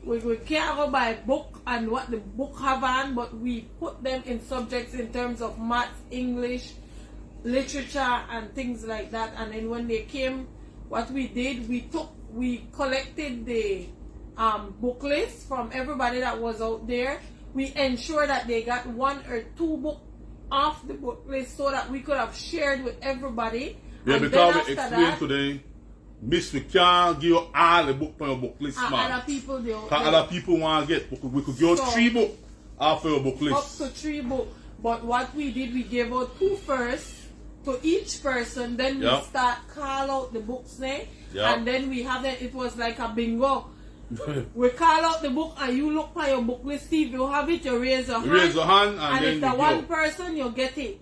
we can't go by book and what the book have on, but we put them in subjects in terms of math, English, literature, and things like that. And then when they came, what we did, we collected the book list from everybody that was out there. We ensured that they got 1 or 2 books off the book list so that we could have shared with everybody. Yeah, and because we explained today, Miss, we can't give you all the book on your book list, man. Other people do. Other people want to get. We could give you 3 books off your book list. Up to 3 books. But what we did, we gave out 2 first to each person. Then we start call out the books there. And then we have it. It was like a bingo. We call out the book and you look for your book list. See if you have it, you raise your hand. Raise your hand and then if the 1 person, you get it.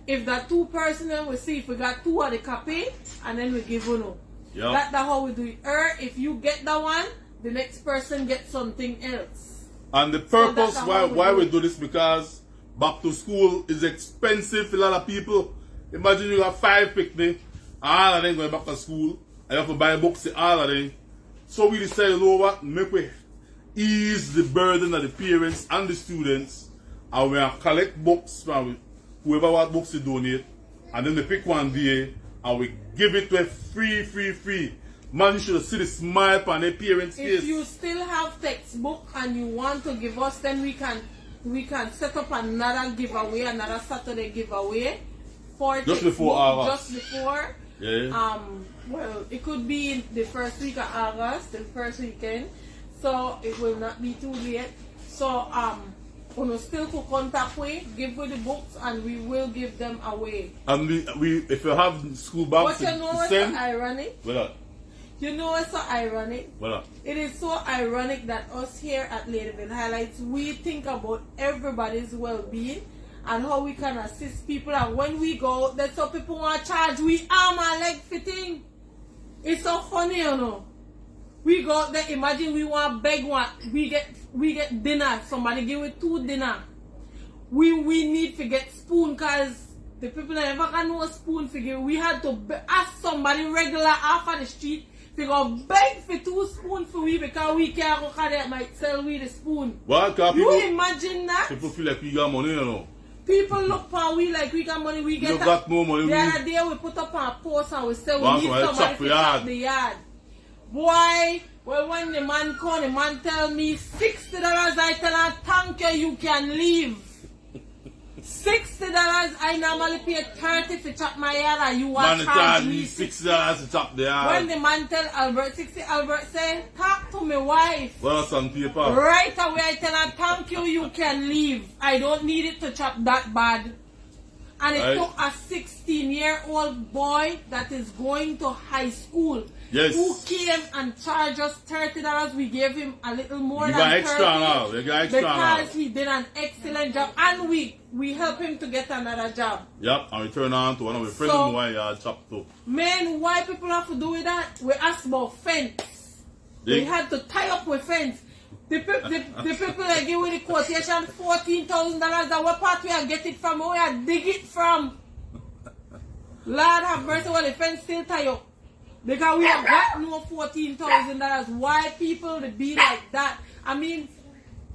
If the 2 person, then we see if we got 2 of the copy, and then we give you. That's how we do it. Or if you get the one, the next person gets something else. And the purpose why we do this, because back to school is expensive for a lot of people. Imagine you have 5 picnic, all of them going back to school, and you have to buy books to all of them. So we decided, you know what, make we ease the burden of the parents and the students, and we collect books from whoever what books to donate, and then they pick one day, and we give it to a free. Man, you should see the smile on their parents' face. If you still have textbook and you want to give us, then we can set up another giveaway, another Saturday giveaway for just before August. Just before. Yeah. Well, it could be in the first week of August, the first weekend, so it will not be too late. So we still could contact we, give you the books, and we will give them away. And we if you have school bags, but you know what's so ironic? What? You know what's so ironic? What? It is so ironic that us here at Ladyville Highlights, we think about everybody's well-being and how we can assist people, and when we go, that's how people want to charge we arm and leg fitting. It's so funny, you know. We go out there, imagine we want to beg one, we get dinner, somebody give it 2 dinner. We need to get spoon, because the people that never can know a spoon figure. We had to ask somebody regular off of the street to go beg for 2 spoons for we, because we can't go because they might sell we the spoon. Well, you imagine that? People feel like we got money, you know. People look for we like we got money, we get that. Got no money. The other day we put up a post and we say we need somebody to chop the yard. Boy, well, when the man come, the man tell me $60, I tell her thank you, you can leave. $60, I normally pay 30 to chop my yard, and you want to charge me $60 to chop the yard. When the man tell Albert 60, Albert say, talk to my wife. Well, some paper. Right away, I tell her, thank you, you can leave. I don't need it to chop that bad. And it took a 16-year-old boy that is going to high school, who came and charged us $30. We gave him a little more than 30 because he did an excellent job, and we helped him to get another job. Yep, and we turn on to one of our friends who I chopped too. Man, why people have to do with that? We asked about fence. They had to tie up with fence. The people that give with the quotation $14,000, that what part we are get it from, where we are dig it from. Lord have mercy, well the fence still tie up. Because we have got no $14,000. Why people to be like that? I mean,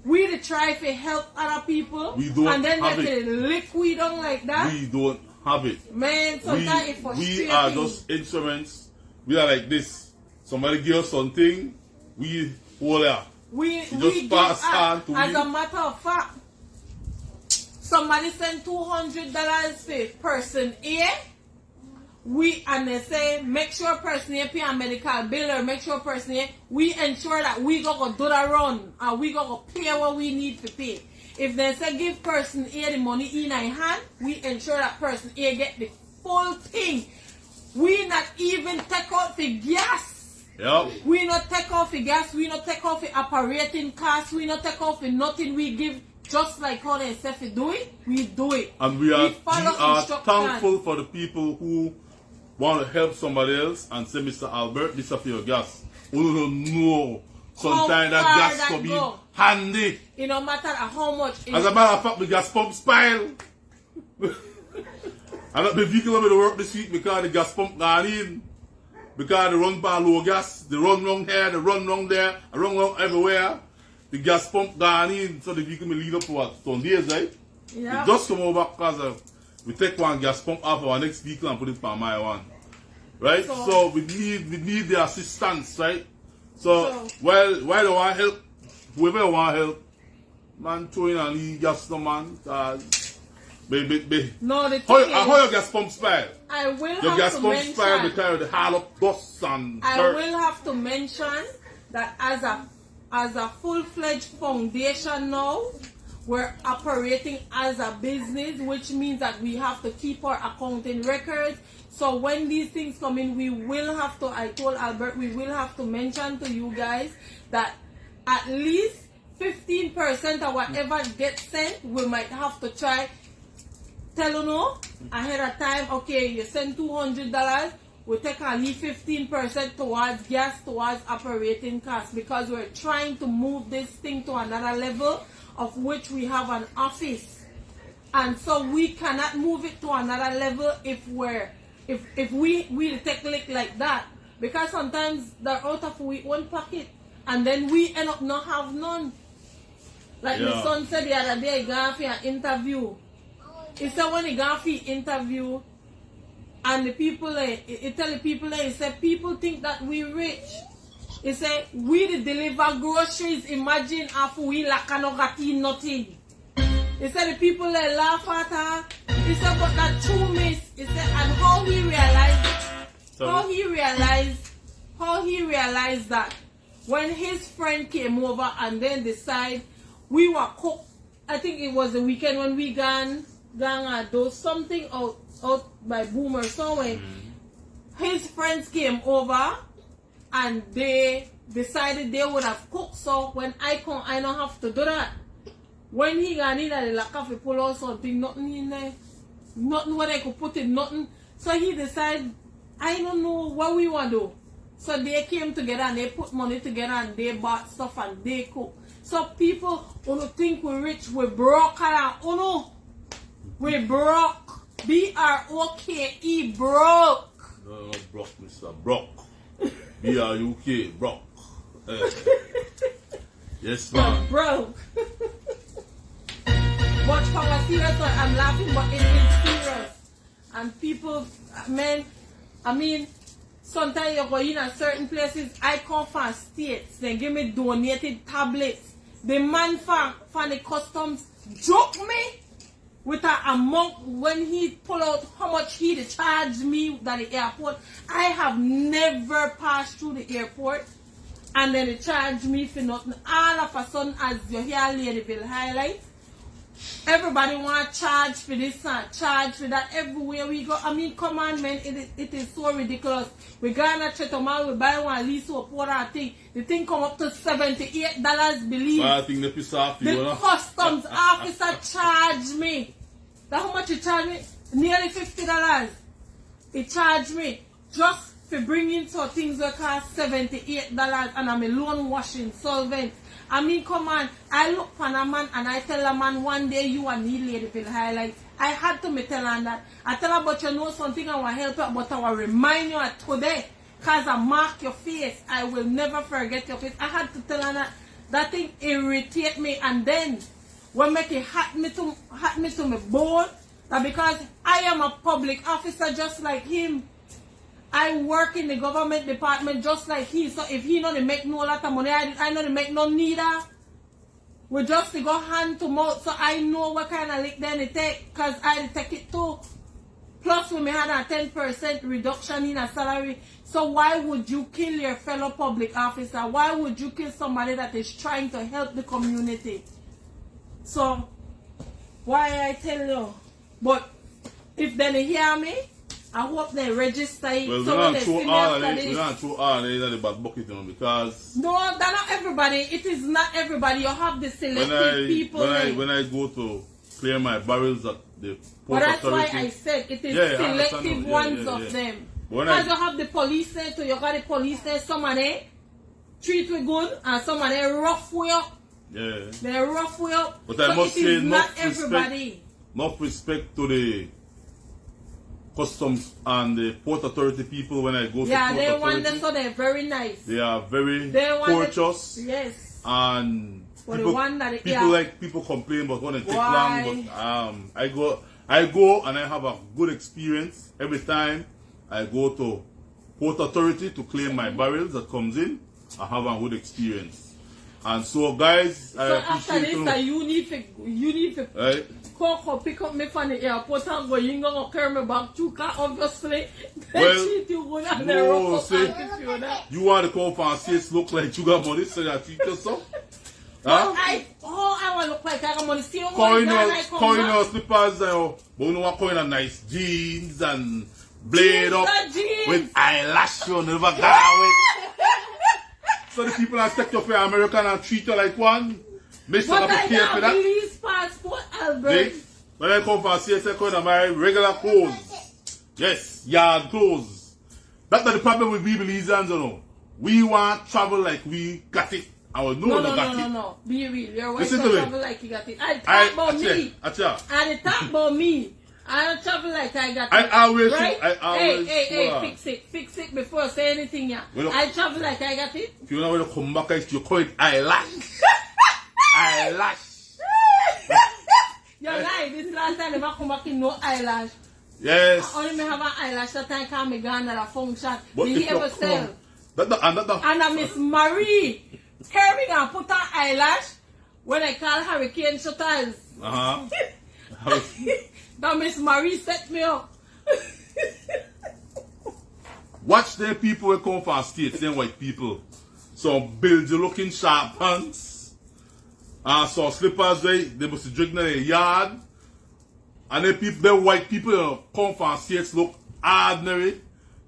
we to try to help other people. We don't and then have they lick we don't like that. We don't have it. Man, sometimes it's frustrating. We are just instruments. We are like this. Somebody give us something, we hold up. We just give pass on to as you. a matter of fact, somebody send $200 for person A. And they say make sure person A pay a medical bill or make sure person A, we ensure that we go do the run and we go pay what we need to pay. If they say give person A the money in our hand, we ensure that person A get the full thing. We not even take out the gas. Yep. We not take off the gas. We not take off the operating costs. We not take off the nothing. We give just like how they say to do it. We do it. And we are follow instructions. thankful for the people who want to help somebody else and say, Mr. Albert, this is for your gas. We don't know. Sometimes that gas can be handy. It no matter how much. As a matter of fact, the gas pump spoil. I got the vehicle over to work this week because the gas pump gone in. Because they run by low gas, they run wrong here, they run wrong there, they run wrong everywhere. The gas pump gone in, so the vehicle may lead up to what? 10 days, right? Yeah. It just come over because we take one gas pump off our next vehicle and put it on my one. Right? So we need the assistance, right? So while they want help, whoever want help, man, throw in and leave gas no man. Baby. No, the thing is, how your gas pump spoil? I will Your have gas to pump mention. spoil because the hard up dust and I dirt. will have to mention that as a full-fledged foundation now, we're operating as a business, which means that we have to keep our accounting records. So when these things come in, we will have to, I told Albert, we will have to mention to you guys that at least 15% of whatever gets sent, we might have to try tell you no ahead of time. Okay, you send $200, we take at least 15% towards gas, towards operating costs, because we're trying to move this thing to another level of which we have an office, and so we cannot move it to another level if we take lick like that, because sometimes they're out of we own pocket and then we end up not have none. Like my son said the other day, he gone for an interview. He said when he gone for an interview, and the people, he tell the people, he said people think that we rich. He said we the deliver groceries. Imagine after we lack no got nothing. He said the people laugh at her. He said but that true miss. He said and how he realized that when his friend came over and then decide we were cook. I think it was the weekend when we gone do something out by Boomer somewhere. His friends came over and they decided they would have cooked. So when I come, I don't have to do that. When he got in the lack of pull out something, nothing in there, nothing where I could put it, nothing. So he decided, I don't know what we want to do. So they came together and they put money together and they bought stuff and they cook. So people who think we're rich, we're broke, we're broke. B-R-O-K-E, broke. No, broke, Mr. Brock. B-R-U-K, broke. Yes, ma'am. Broke. But for a serious one, I'm laughing, but it is serious. And people, man, I mean, sometimes you go in at certain places, I come from states, they give me donated tablets. The man from the customs joke me with an amount when he pull out how much he charged me at the airport. I have never passed through the airport and then they charge me for nothing. All of a sudden, as you hear Ladyville highlight, everybody want to charge for this and charge for that everywhere we go. I mean, come on, man, it is so ridiculous. We go on a Chetumal, we buy one lease soap water thing. The thing come up to $78, believe. I think they piss off you, the customs officer charged me. That's how much he charged me? Nearly $50. He charged me just for bringing some things that cost $78 and I'm a loan washing solvent. I mean, come on. I look for a man and I tell a man one day you and need Ladyville highlights. I had to me tell her that. I tell her, but you know something, I will help you, but I will remind you today. Because I mark your face. I will never forget your face. I had to tell her that. That thing irritate me. And then, when make it hot me to my bone, that because I am a public officer just like him. I work in the government department just like he. So if he not make no lot of money, I not make no neither. We just to go hand to mouth, so I know what kind of lick then it take, cause I take it too. Plus we may have a 10% reduction in a salary. So why would you kill your fellow public officer? Why would you kill somebody that is trying to help the community? So why I tell you? But if they hear me, I hope they register it. Well, so we're when not they throw see all me of it. We're not throw all of it in the bad bucket, you know, because no, that's not everybody. It is not everybody. You have the selected people. when I go to clear my barrels at the port but that's authority, why I said it is Yeah, selective ones of them. Because you have the police there too. You got the police there. Somebody treat we good and somebody rough way up. Yeah. They rough way up. But so I must it say, is not everybody. Enough respect to the customs and the port authority people when I go to Yeah, port they authority. want them, so they're very nice. They are very They want courteous. Yes. And For people, the one that people like people complain about when it take long, but I go and I have a good experience every time I go to port authority to claim my barrels that comes in. I have a good experience. And so guys, I So after appreciate this, you need to right? Coco pick up me from the airport and go, you gonna carry me back to car, obviously. Well, Treat you good and no, they rough up see, and you that. you want to come for and say it look like you got money, so you treat yourself. Huh? I want to look like I got money. See how money Coin your slippers, but you know what, coin a nice jeans and blade up with eyelash you never got with. So the people that take you for American and treat you like one. Make sure but to be careful I that. police passport, Albert. See? When I come for CSA, coin of my regular clothes. Yes, yard clothes. That's not the problem with we Belizeans, you know. We want travel like we got it. No. Be real. Your wife Listen don't to me. travel like you got it. I talk about me. Acha. I talk about me. I don't travel like I got it. I always right? hey, Fix it before I say anything, yeah. Well, I travel like I got it. If you know when you come back, you call it eyelash. Eyelash. You're lying. This last time I never come back in no eyelash. Yes. I only may have an eyelash that time can me gone at a function. But Did if he you ever sell? And I Miss Marie. Carry me and put her eyelash when I call Hurricane Shuttles. That Miss Marie set me up. Watch them people who come from states, them white people. Some build you looking sharp pants. And some slippers they must drink in the yard. And then people, them white people come from states look ordinary.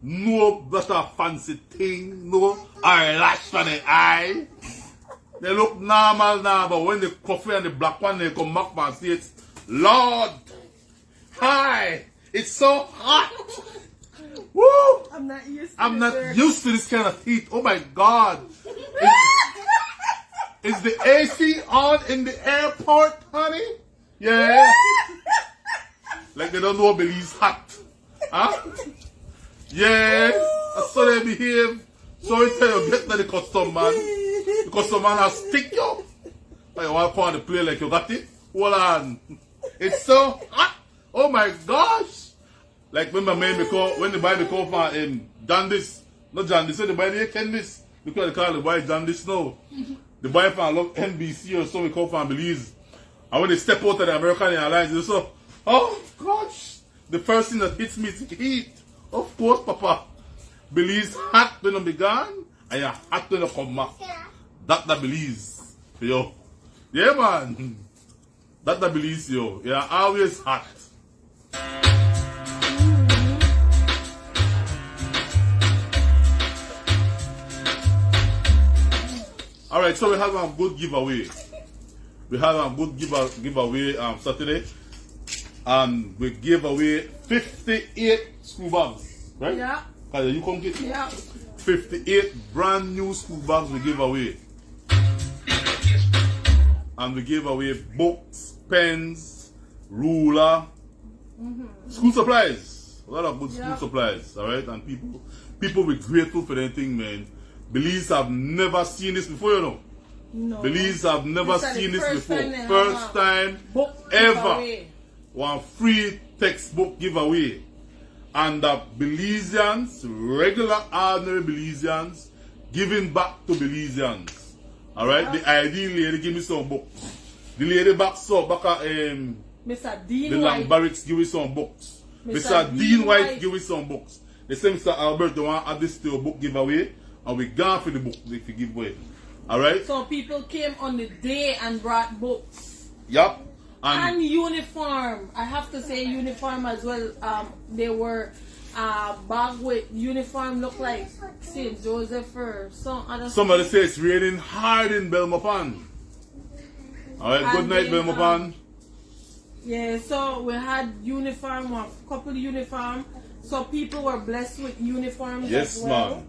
No better fancy thing, no eyelash on the eye. They look normal now, but when the coffee and the black one they come back from states, Lord, hi, it's so hot. Woo! I'm not used to I'm not used to this kind of heat. Oh my God. Is the AC on in the airport, honey? Yeah. Like they don't know Belize hot. Huh? Yeah. That's how they behave. So I tell you, get to the custom man. The custom man has stick you. But you want to come on the plane like you got it? Hold on. It's so hot. Oh my gosh. Like when my man when the boy come from Jandis, not Jandis, so the boy they Kendis, because they call the boy Jandis now. The boy from NBC or so we come from Belize. And when they step out of the American Airlines, they say, oh gosh, the first thing that hits me is heat. Of course, Papa. Belize hot when they began, and you're hot when they come back. That's the Belize. Yo. Yeah, man. That's the Belize, yo. You're always hot. Alright, so we have a good giveaway. We have a good giveaway Saturday. And we gave away 58 school bags. Right? Yeah. You come get Yeah. 58 brand new school bags we gave away. And we gave away books, pens, ruler, school supplies. A lot of good school supplies. Alright? And people were grateful for anything, man. Belize have never seen this before, you know. No. Belize have never seen this before. First time book ever. giveaway. One free textbook giveaway. and the Belizeans, regular ordinary Belizeans, giving back to Belizeans. Alright? The ideal lady give me some books. The lady back at Mr. Dean the Lang White. Barracks give me some books. Mr. Dean White give me some books. They say Mr. Albert don't want to add this to a book giveaway, and we gone for the book if you give away. Alright? So people came on the day and brought books. Yup. And uniform. I have to say uniform as well. They were bag with uniform look like St. Joseph or some other. Somebody say it's raining hard in Belmopan. Alright, good night Belmopan. Yeah, so we had uniform, a couple uniform. So people were blessed with uniforms Yes, as well.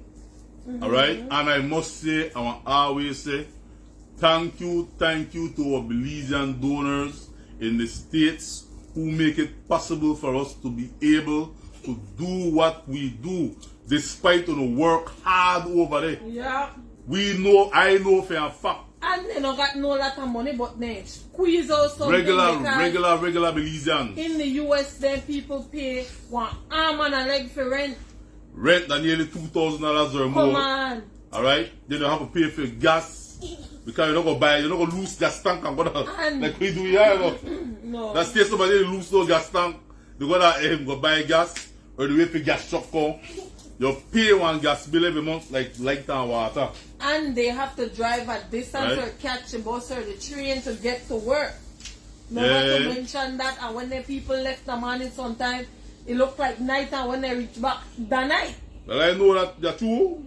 man. Alright, and I must say, I want always say, thank you to our Belizean donors in the States who make it possible for us to be able to do what we do, despite the work hard over there. Yeah. I know for a fact. And they don't got no lot of money, but they squeeze out something. Regular Belizeans. In the US, then people pay one arm and a leg for rent. Rent that nearly $2,000 or more. Come on. Alright? They don't have to pay for gas. Because you're not going to lose gas tank and like we do here. No. That's still somebody lose no gas tank. They go buy gas or the way for gas truck come. You pay one gas bill every month like light and water. And they have to drive a distance Right. or catch a bus or the train to get to work. No Yeah. one to mention that. And when the people left the morning sometimes, it looked like night, and when they reach back, the night. Well, I know that true.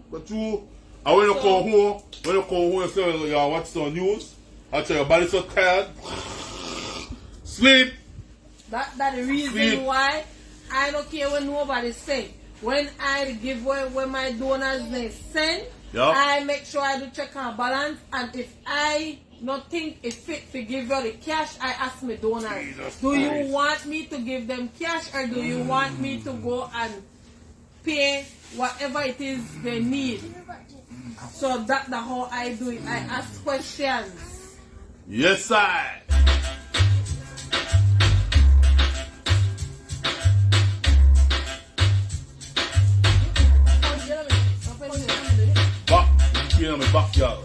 And when you come home, you say you watch some news, after your body's so tired, sleep. That's the reason Sleep. why I don't care what nobody say. When I give away when my donors they send, Yup. I make sure I do check on balance, and if I not think it's fit to give you the cash, I ask my donors, Jesus do Christ. you want me to give them cash, or do you want me to go and pay whatever it is they need? So that's how I do it. I ask questions. Yes, I. Back, you in my backyard.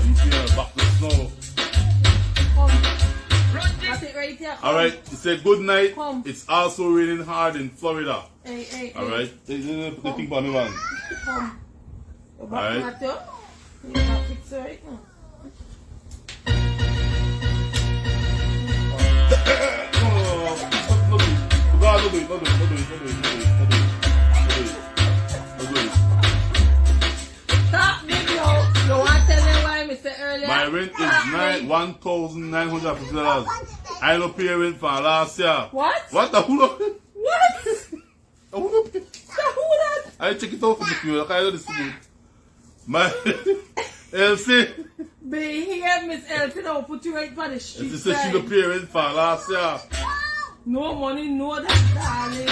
You in my back, the snow. That's it right here. Alright, it said good night. Come. It's also raining hard in Florida. Hey. Alright, the thing for me, man. Come. Your back Alright. mat, yo. You gotta fix it right now. No, do it. Stop me, yo. You want to tell them why I said earlier? My rent is $1,950. I don't pay rent for last year. What? What the hell? What? Who pay? Who that? I check it out for the few. I can't distribute. My Elsie, Be here, Miss Elsie. Now put you right by the street. she said she don't pay rent for last year. No money, no that, darling. I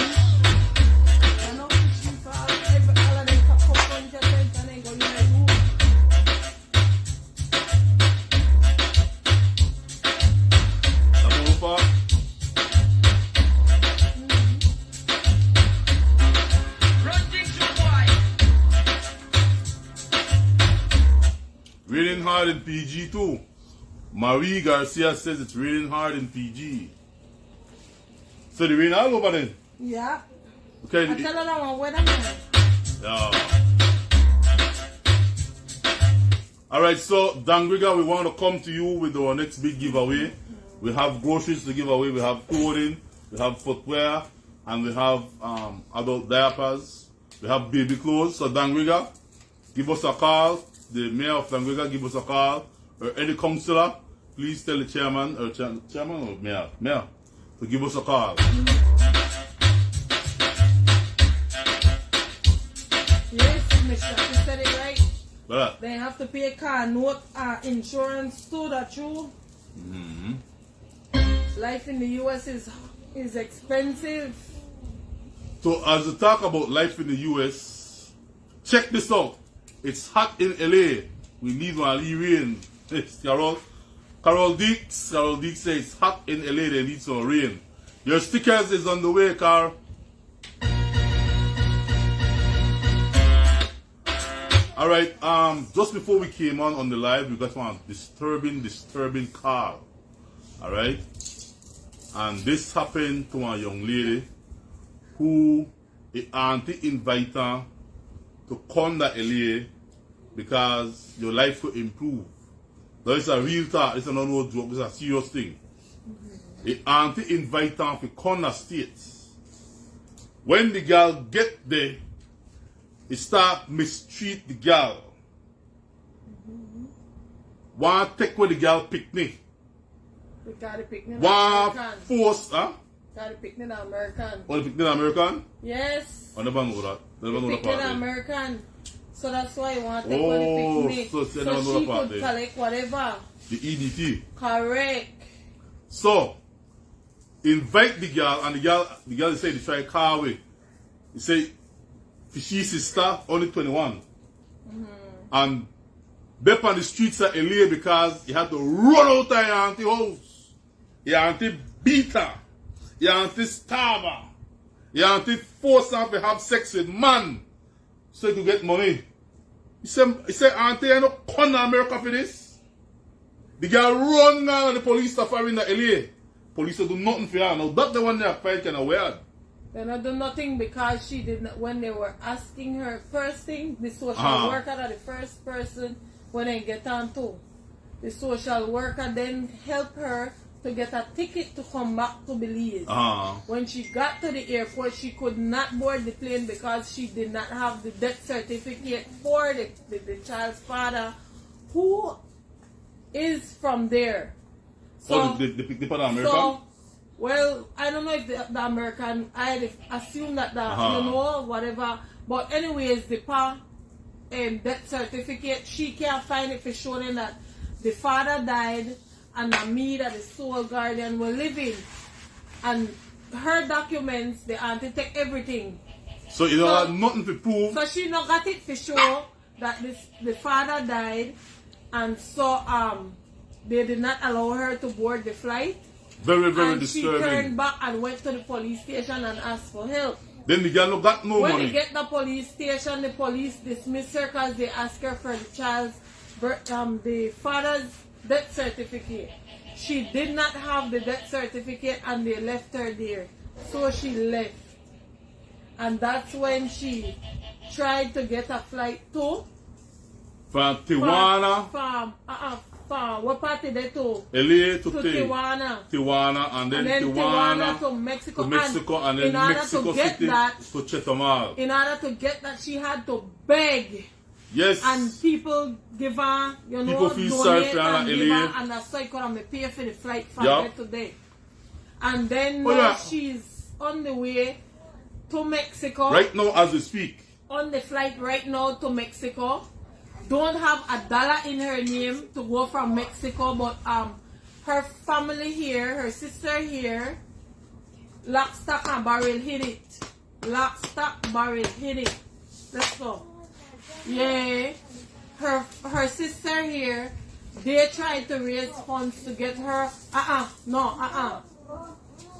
know she for all of them come from your tent and then go in my room. That's all for. Raining hard in PG too. Marie Garcia says it's raining hard in PG. So the rain all over then. Yeah. Okay. I tell her that one weatherman. Yeah. Alright, so Dangriga, we want to come to you with our next big giveaway. We have groceries to give away, we have clothing, we have footwear, and we have adult diapers, we have baby clothes. So Dangriga, give us a call. The mayor of Dangriga, give us a call. Or any councillor, please tell the chairman or chairman or mayor to give us a call. Yes, Mr. You said it right. But They have to pay car note, insurance too, that you. Life in the US is expensive. so as we talk about life in the US, check this out. It's hot in LA. We need one rain. It's Carol Dix says it's hot in LA. They need some rain. Your stickers is on the way, Carl. Alright, just before we came on the live, we got one disturbing call. Alright? And this happened to a young lady who the auntie invited her to come to LA because your life will improve. That is a real talk, it's not no joke, it's a serious thing. The auntie invited her to come to States. When the girl get there, he start mistreat the girl. Want take with the girl picnic. We got a picnic. Want force, huh? Got a picnic American. Oh, the picnic American? Yes. I never know that. Never know that Picnic part. American. So that's why I want to take with the picnic. So she could collect whatever. The EDT. Correct. So, invite the girl, and the girl say they try to car away. He say, she sister, only 21. And they on the streets of LA because he had to run out of your auntie house. Your auntie beat her. Your auntie starve her. Your auntie force her to have sex with man so he could get money. He said, auntie, I don't come to America for this. The girl run down and the police start firing in the LA. Police will do nothing for her. Now that's the one they are fighting kind of weird. They not do nothing because she did not, when they were asking her first thing, the social worker are the first person when they get on to. The social worker then helped her to get a ticket to come back to Belize. When she got to the airport, she could not board the plane because she did not have the death certificate for the child's father, who is from there. So, the American? So, well, I don't know if the American, I assume that you know, whatever. But anyways, the death certificate, she can't find it for showing that the father died and that me, that the sole guardian, were living. And her documents, the auntie take everything. So you don't have nothing to prove? So she not got it for sure that the father died, and so they did not allow her to board the flight. Very, very and disturbing. She turned back and went to the police station and asked for help. Then the girl no got no money. When they get the police station, the police dismiss her because they ask her for the child's the father's death certificate. She did not have the death certificate and they left her there. So she left. And that's when she tried to get a flight to from Tijuana. From what part did they to? LA to Tijuana. Tijuana, and then Tijuana to Mexico. And then Mexico City to Chetumal. In order to get that, she had to beg. Yes. And people give her, you know, people feel sorry for her and in LA. And that's why I could pay for the flight from there today. And then she's on the way to Mexico. Right now as we speak. On the flight right now to Mexico. Don't have $1 in her name to go from Mexico, but her family here, her sister here, lock, stock, and barrel hit it. Lock, stock, barrel hit it. Let's go. Yeah. Her sister here, they tried to raise funds to get her,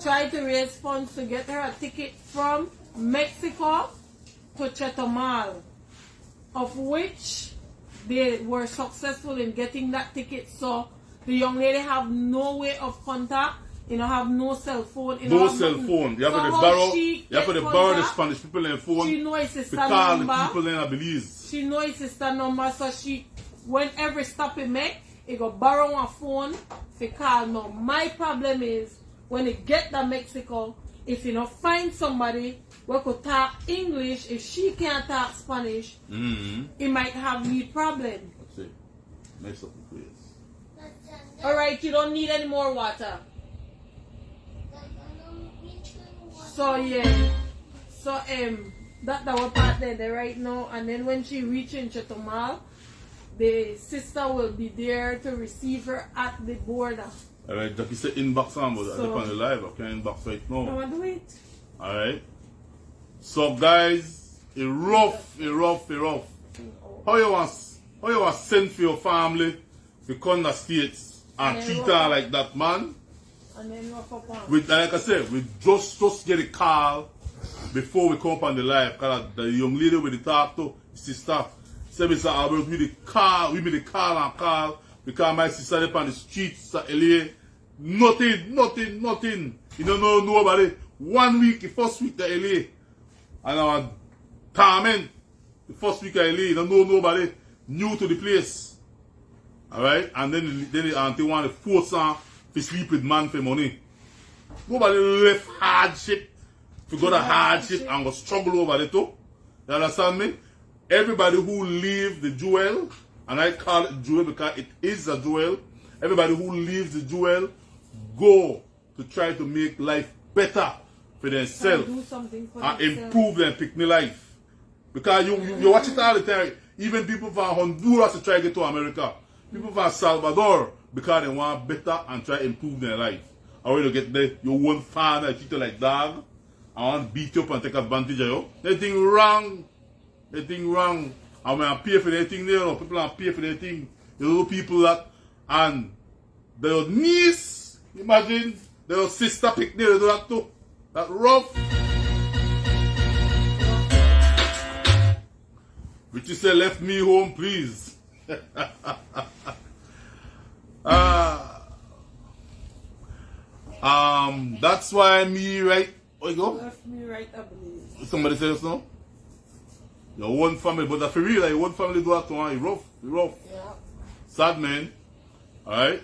tried to raise funds to get her a ticket from Mexico to Chetumal, of which they were successful in getting that ticket. So the young lady have no way of contact, you know, have no cell phone. No cell phone. You have to borrow the Spanish people in the phone. She knows his sister call number. the people in Belize. She knows his sister number, so she, when every stop he make, he go borrow a phone to call. Now my problem is when he get to Mexico, if you know find somebody who could talk English, if she can't talk Spanish, he might have need problem. That's it. Mess up the place. Alright, you don't need any more water. So yeah. So that was part there right now, and then when she reach in Chetumal, the sister will be there to receive her at the border. Alright, Jackie said inbox on, but I dip on the live. I can't inbox right now. I want to wait. Alright. So guys, it rough. How you want send for your family to come to the States and treat her like that, man? And then rough up on. Like I said, we just get a call before we come up on the live. Because the young lady we talk to, sister, said, Mr. Albert, we made the call because my sister up on the streets of LA. Nothing. You don't know nobody. 1 week, the first week of LA. And our torment, the first week of LA, you don't know nobody new to the place. Alright? And then the auntie want to force her to sleep with man for money. Nobody left hardship to go to hardship and go struggle over it too. You understand me? Everybody who leave the jewel, and I call it jewel because it is a jewel. Everybody who leaves the jewel go to try to make life better for themselves and improve their picnic life. Because you watch it all the time. Even people from Honduras to try to get to America. People from Salvador because they want better and try to improve their life. And when you get there, you won't find that treat you like dog. I want to beat you up and take advantage of you. Anything wrong. And when I pay for anything there, people are pay for anything. You know people that, and their niece, imagine, their sister pick there, they do that too. That rough. Richie said, left me home, please. That's why me right. Oh, you go? Left me right, I believe. Somebody says no? Your one family, but for real, like one family do that to one. Rough. Yeah. Sad man. Alright?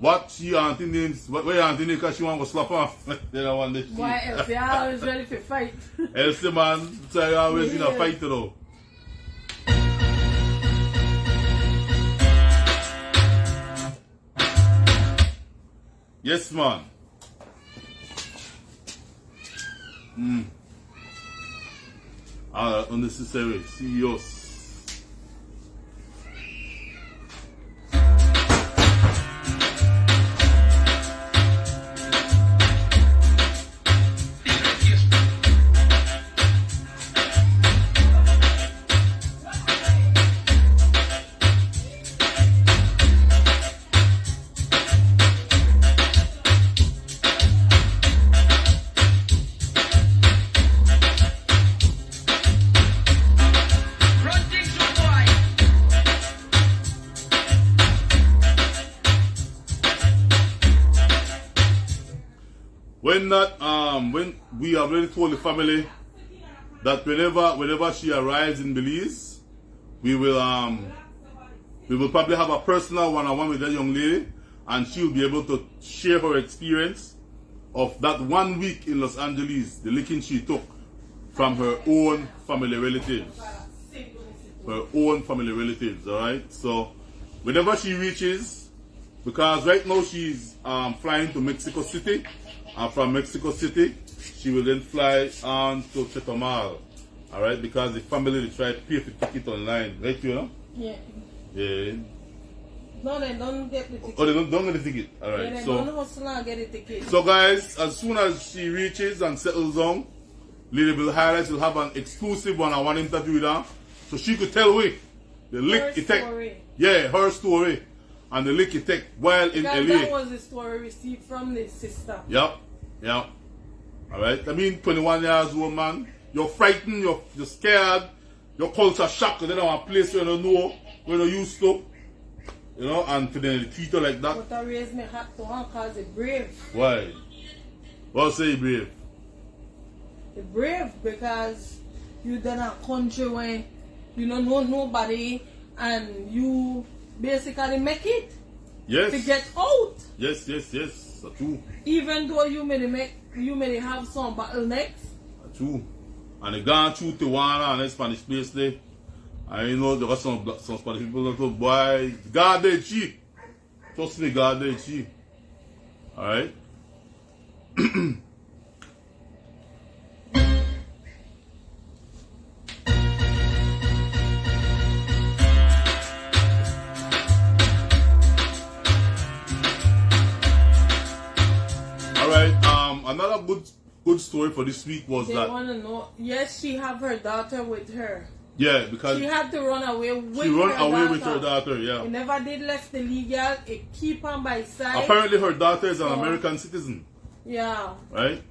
What she auntie names, where your auntie names because she want to slap her. They don't want this shit. Why else? You're always ready for fight. Elsie man, so you always in a fight though. Yes, man. Unnecessary. Serious. When we have already told the family that whenever she arrives in Belize, we will probably have a personal one-on-one with that young lady, and she'll be able to share her experience of that 1 week in Los Angeles, the licking she took from her own family relatives. Alright? So whenever she reaches, because right now she's flying to Mexico City, and from Mexico City, she will then fly on to Chetumal. Alright, because the family they try to pay for ticket online. Right, you know? Yeah. Yeah. No, they don't get the ticket. Oh, they don't get the ticket. Alright. Yeah, they don't hustle and get the ticket. So guys, as soon as she reaches and settles down, Ladyville Highlights will have an exclusive one-on-one interview with her. So she could tell we the lick it take. Yeah, her story. And the lick it take while in LA. That was the story received from the sister. Yep. Alright. I mean, 21 years old man. You're frightened, you're scared, your culture shocked, because they don't have a place where you don't know, where you're used to. You know, and for them to treat her like that. But I raised my hat to her because they're brave. Why? What say brave? They're brave because you're in a country where you don't know nobody and you basically make it. Yes. To get out. Yes. That's true. Even though you may have some bottlenecks. That's true. And they gone through Tijuana and that Spanish place there. I know there got some Spanish people that go, boy, God they cheap. Trust me, God they cheap. Alright? Another good story for this week was they want to know. Yes, she have her daughter with her. Yeah, because she had to run away with she run her away daughter. with her daughter, yeah. He never did left the legal. It keep on by side. Apparently her daughter is an So- American citizen, Yeah. right?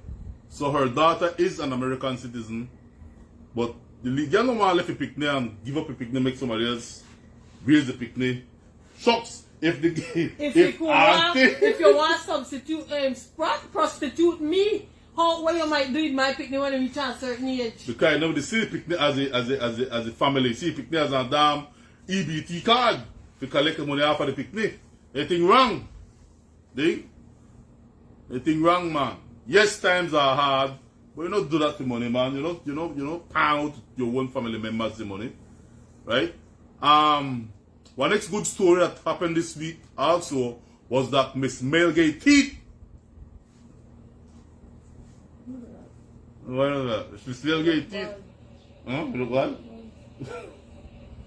So her daughter is an American citizen, but the legal no want to left a picnic and give up a picnic, make somebody else raise the picnic. Shucks, if the If you want substitute prostitute me, how what you might do with my picnic when you reach a certain age? Because you know they see the picnic as a family, see the picnic as a damn EBT card to collect the money off of the picnic. Anything wrong? Anything wrong, man? Yes, times are hard, but you don't do that for money, man. You don't pound your own family members the money, right? One next good story that happened this week also was that Miss Mel gave teeth. What is that? Miss Mel gave teeth. Huh? You look what?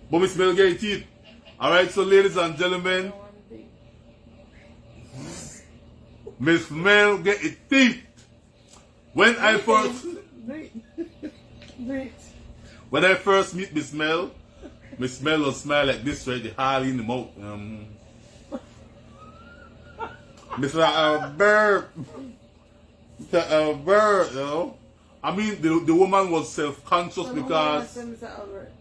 But Miss Mel gave teeth. Alright, so ladies and gentlemen, Miss Mel get a teeth. When I first meet Miss Mel will smile like this, right? The hard in the mouth. Mr. Albert, you know. I mean, the woman was self-conscious because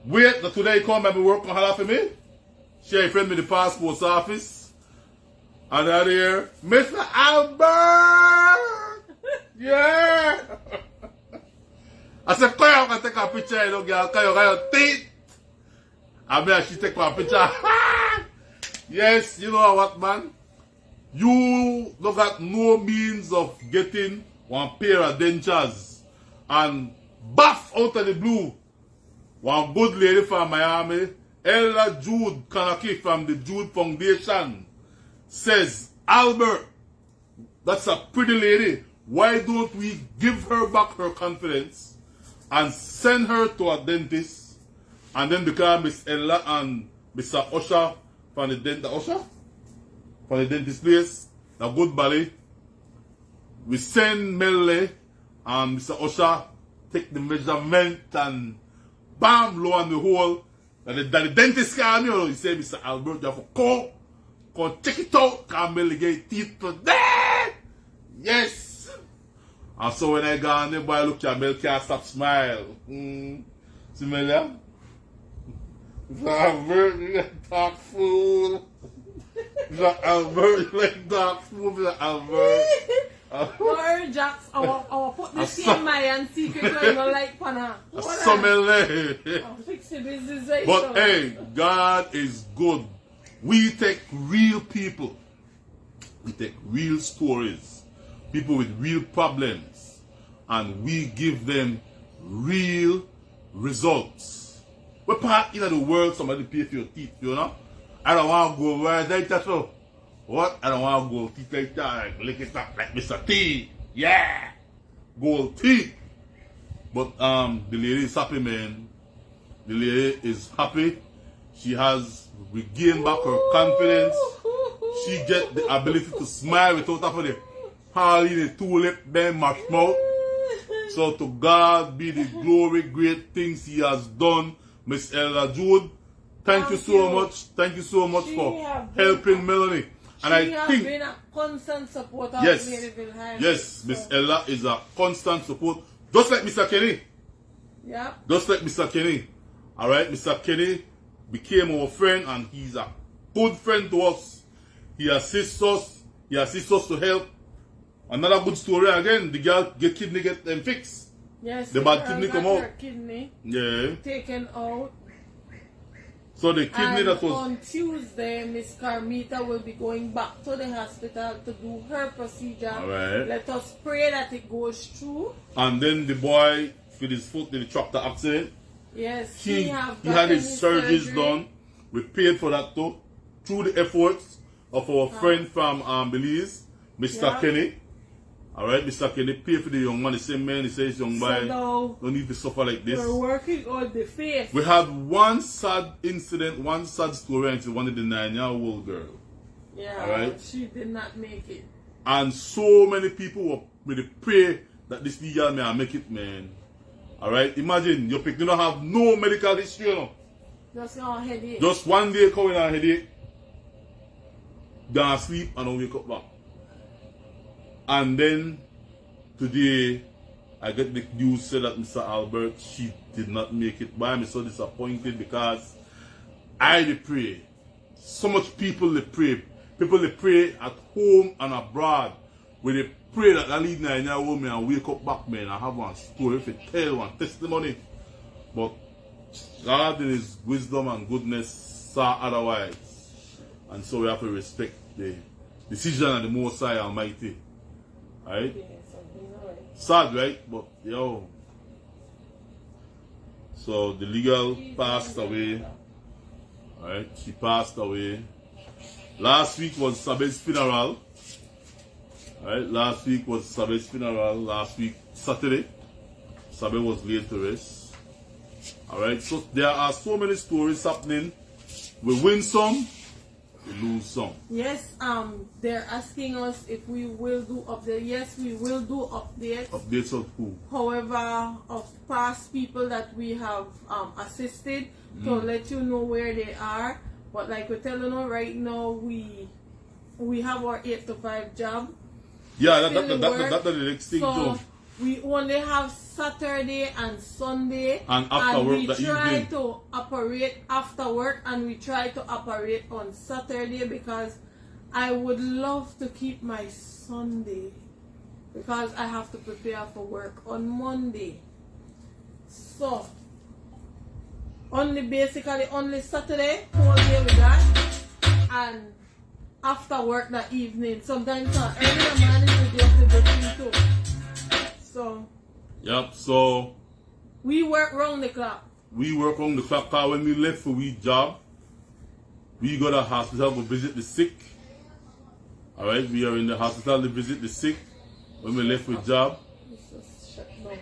wait, today come and be working hard for me. She friend me the passport office, and out here, Mr. Albert, yeah. I said, "Come on, I can take a picture, you know, girl. Come on, teeth." I mean, she take my picture. Yes, you know what, man? You don't got no means of getting one pair of dentures and buff out of the blue. One good lady from Miami, Ella Jude Kanaki from the Jude Foundation, says, Albert, that's a pretty lady. Why don't we give her back her confidence and send her to a dentist? And then because Miss Ella and Mr. Usher from the dentist place, the good belly, we send Melle and Mr. Usher take the measurement and bam, lo and behold, that the dentist came here, he said, Mr. Albert, you have to go check it out, because Melle get teeth today. Yes. And so when I go on there, boy, look at Melle, can't stop smile. See Melle? Mr. Albert, you like dark food. Mr. Albert, you like dark food, Mr. Albert. No, Jax, I will put this in my and secret so you don't like pana. I'll fix the business right. But hey, God is good. We take real people. We take real stories. People with real problems. And we give them real results. We're part in the world, somebody pay for your teeth, you know? I don't want to go where they touch you. What? I don't want to go teeth like that, lick it up like Mr. T. Yeah! Gold teeth. But the lady is happy, man. The lady is happy. She has regained back her confidence. She get the ability to smile without having the hardly the two-lip, then mash mouth. So to God be the glory, great things He has done. Miss Ella Jude, thank you so much. Thank you so much for helping Melanie. And I think been a constant supporter of yes, Ladyville High. yes, Miss Ella is a constant support, just like Mr. Kenny. Yeah. Just like Mr. Kenny. Alright, Mr. Kenny became our friend and he's a good friend to us. He assists us. He assists us to help. Another good story again, the girl get kidney get them fixed. Yes, the bad kidney come out. Her kidney Yeah. taken out. So the kidney And that was on Tuesday, Miss Carmita will be going back to the hospital to do her procedure. Alright. Let us pray that it goes through. And then the boy with his foot in the tractor accident. Yes, He have had his surgery surgeries done. We paid for that too. Through the efforts of our friend from Belize, Mr. Yeah. Kenny. Alright, Mr. Kenny paid for the young man. The same man, he says, young boy, now don't need to suffer like this. we're working on the face. We had one sad incident, one sad story, and it's one of the 9-year-old girl. Yeah, Alright. she did not make it. And so many people were with the pray that this girl may make it, man. Alright? Imagine your pick don't have no medical history, you know. Just a headache. Just one day coming on headache. Gonna sleep and don't wake up back. And then today I get the news said that Mr. Albert, she did not make it. Why I'm so disappointed? Because I dey pray. So much people they pray. People they pray at home and abroad. Where they pray that I lead in a woman and wake up back, man. I have one story if it tell one testimony. But God in his wisdom and goodness saw otherwise. And so we have to respect the decision of the Most High Almighty. Alright? Sad, right? But yo. So the legal passed away. Alright, she passed away. Last week was Sabe's funeral. Alright, last week was Sabe's funeral. Last week, Saturday, Sabe was laid to rest. Alright, so there are so many stories happening. We win some, we lose some. Yes, they're asking us if we will do updates. Yes, we will do updates. Updates of who? However, of past people that we have assisted to let you know where they are. But like we're telling you right now, we have our 8 to 5 job. Yeah, that's the next thing so too. We only have Saturday and Sunday, And after work, we the try evening. to operate after work, and we try to operate on Saturday because I would love to keep my Sunday because I have to prepare for work on Monday. So only Saturday whole day we got, and after work that evening. Sometimes early in the morning we do the too. So Yep, so we work round the clock. we work on the clock because when we left for we job, we go to the hospital to visit the sick. Alright, we are in the hospital to visit the sick. When we left with job, It's just shut down.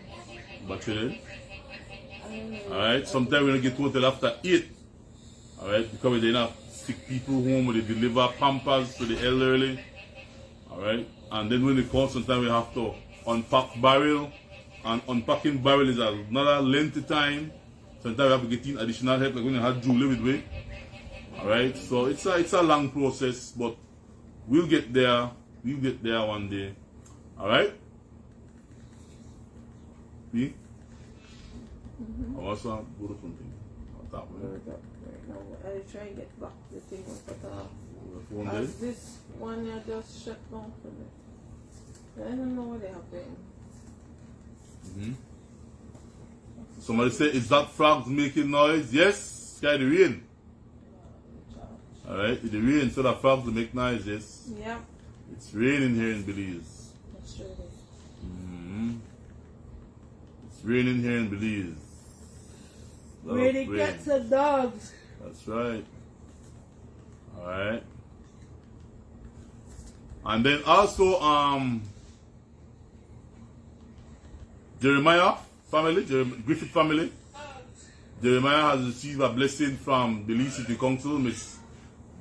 but alright, sometimes we don't get home until after 8. Alright, because they have sick people home where they deliver pampers to the elderly. Alright, and then when they come, sometimes we have to unpack barrel. And unpacking barrel is another lengthy time. Sometimes we have to get in additional help, like when you had Julie with me. Alright, so it's a long process, but we'll get there. We'll get there one day. Alright? See? I want to go to something. On top of it. Right now, I try and get back the thing Phone but dead? this one you just shut down for me. I don't know what happened. Somebody say, is that frogs making noise? Yes, sky the rain. Alright, it's the rain, so that frogs will make noise, yes. Yep. It's raining here in Belize. That's true. It's raining here in Belize. Lot Where of the rain. cats and dogs. That's right. Alright. And then also, Jeremiah family, Griffith family. Jeremiah has received a blessing from Belize City Council, Miss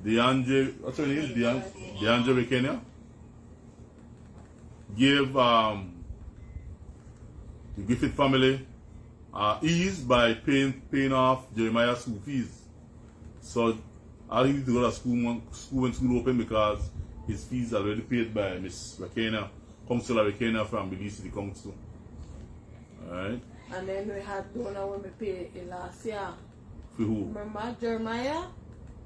DeAndre, what's her name? DeAndre Rekenia. Gave the Griffith family ease by paying off Jeremiah's school fees. So I need to go to school when school open because his fees are already paid by Miss Rekenia, Councilor Rekenia from Belize City Council. Alright. And then we had donor when we paid it last year. For who? Remember Jeremiah?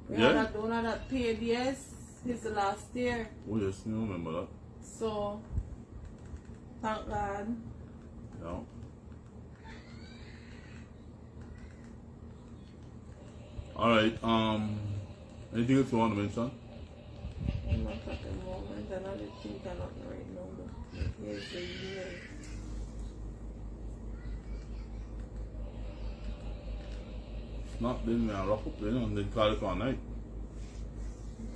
We Yeah. had a donor that paid, yes, his last year. Oh yes, I remember that. So, thank God. Yeah. Alright, anything else you want to mention? I'm not at the moment, and I don't think I'm not right now. But here's the email. Not then we wrap up then and then call it for a night.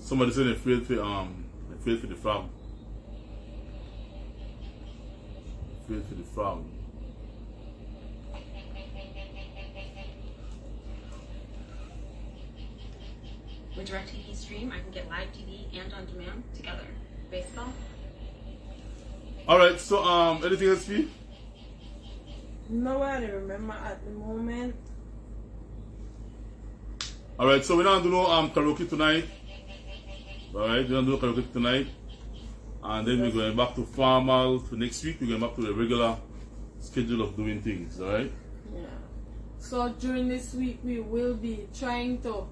Somebody said they failed for the frog. Failed for the frog. With DirecTV Stream, I can get live TV and on demand together. Baseball? Alright, so anything else for you? No, I don't remember at the moment. Alright, so we're not doing no karaoke tonight. Alright, we're not doing karaoke tonight. And then we're going back to formal for next week. We're going back to the regular schedule of doing things, alright? Yeah. So during this week we will be trying to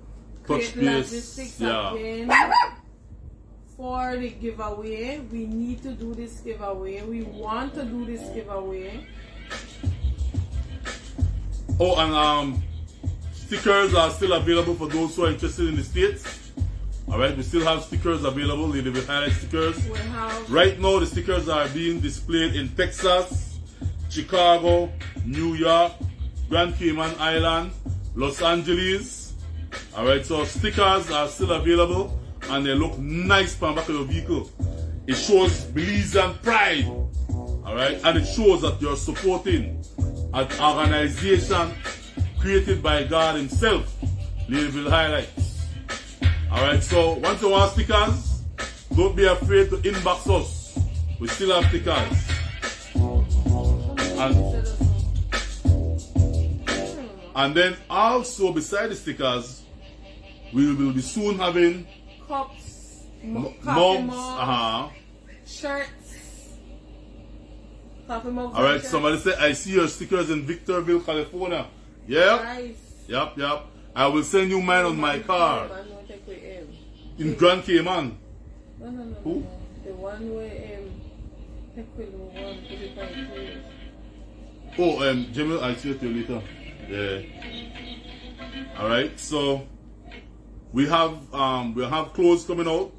Touch create base, logistics yeah. again for the giveaway. We need to do this giveaway. We want to do this giveaway. Oh, and stickers are still available for those who are interested in the States. Alright, we still have stickers available, Ladyville highlight stickers. We have Right now, the stickers are being displayed in Texas, Chicago, New York, Grand Cayman Island, Los Angeles. Alright, so stickers are still available and they look nice on the back of your vehicle. It shows Belizean pride. Alright, and it shows that you're supporting an organization created by God Himself, Ladyville Highlights. Alright, so once you want stickers, don't be afraid to inbox us. We still have stickers. And then also beside the stickers, we will be soon having cups, mugs, shirts. Coffee mugs. Alright, somebody said, I see your stickers in Victorville, California. Yeah? Nice. Yep. I will send you mine on my car. In Grand Cayman. No. Who? No. The one where take with the one put it on the Oh, Jimmy, I'll see you later. Yeah. Alright, so we have clothes coming out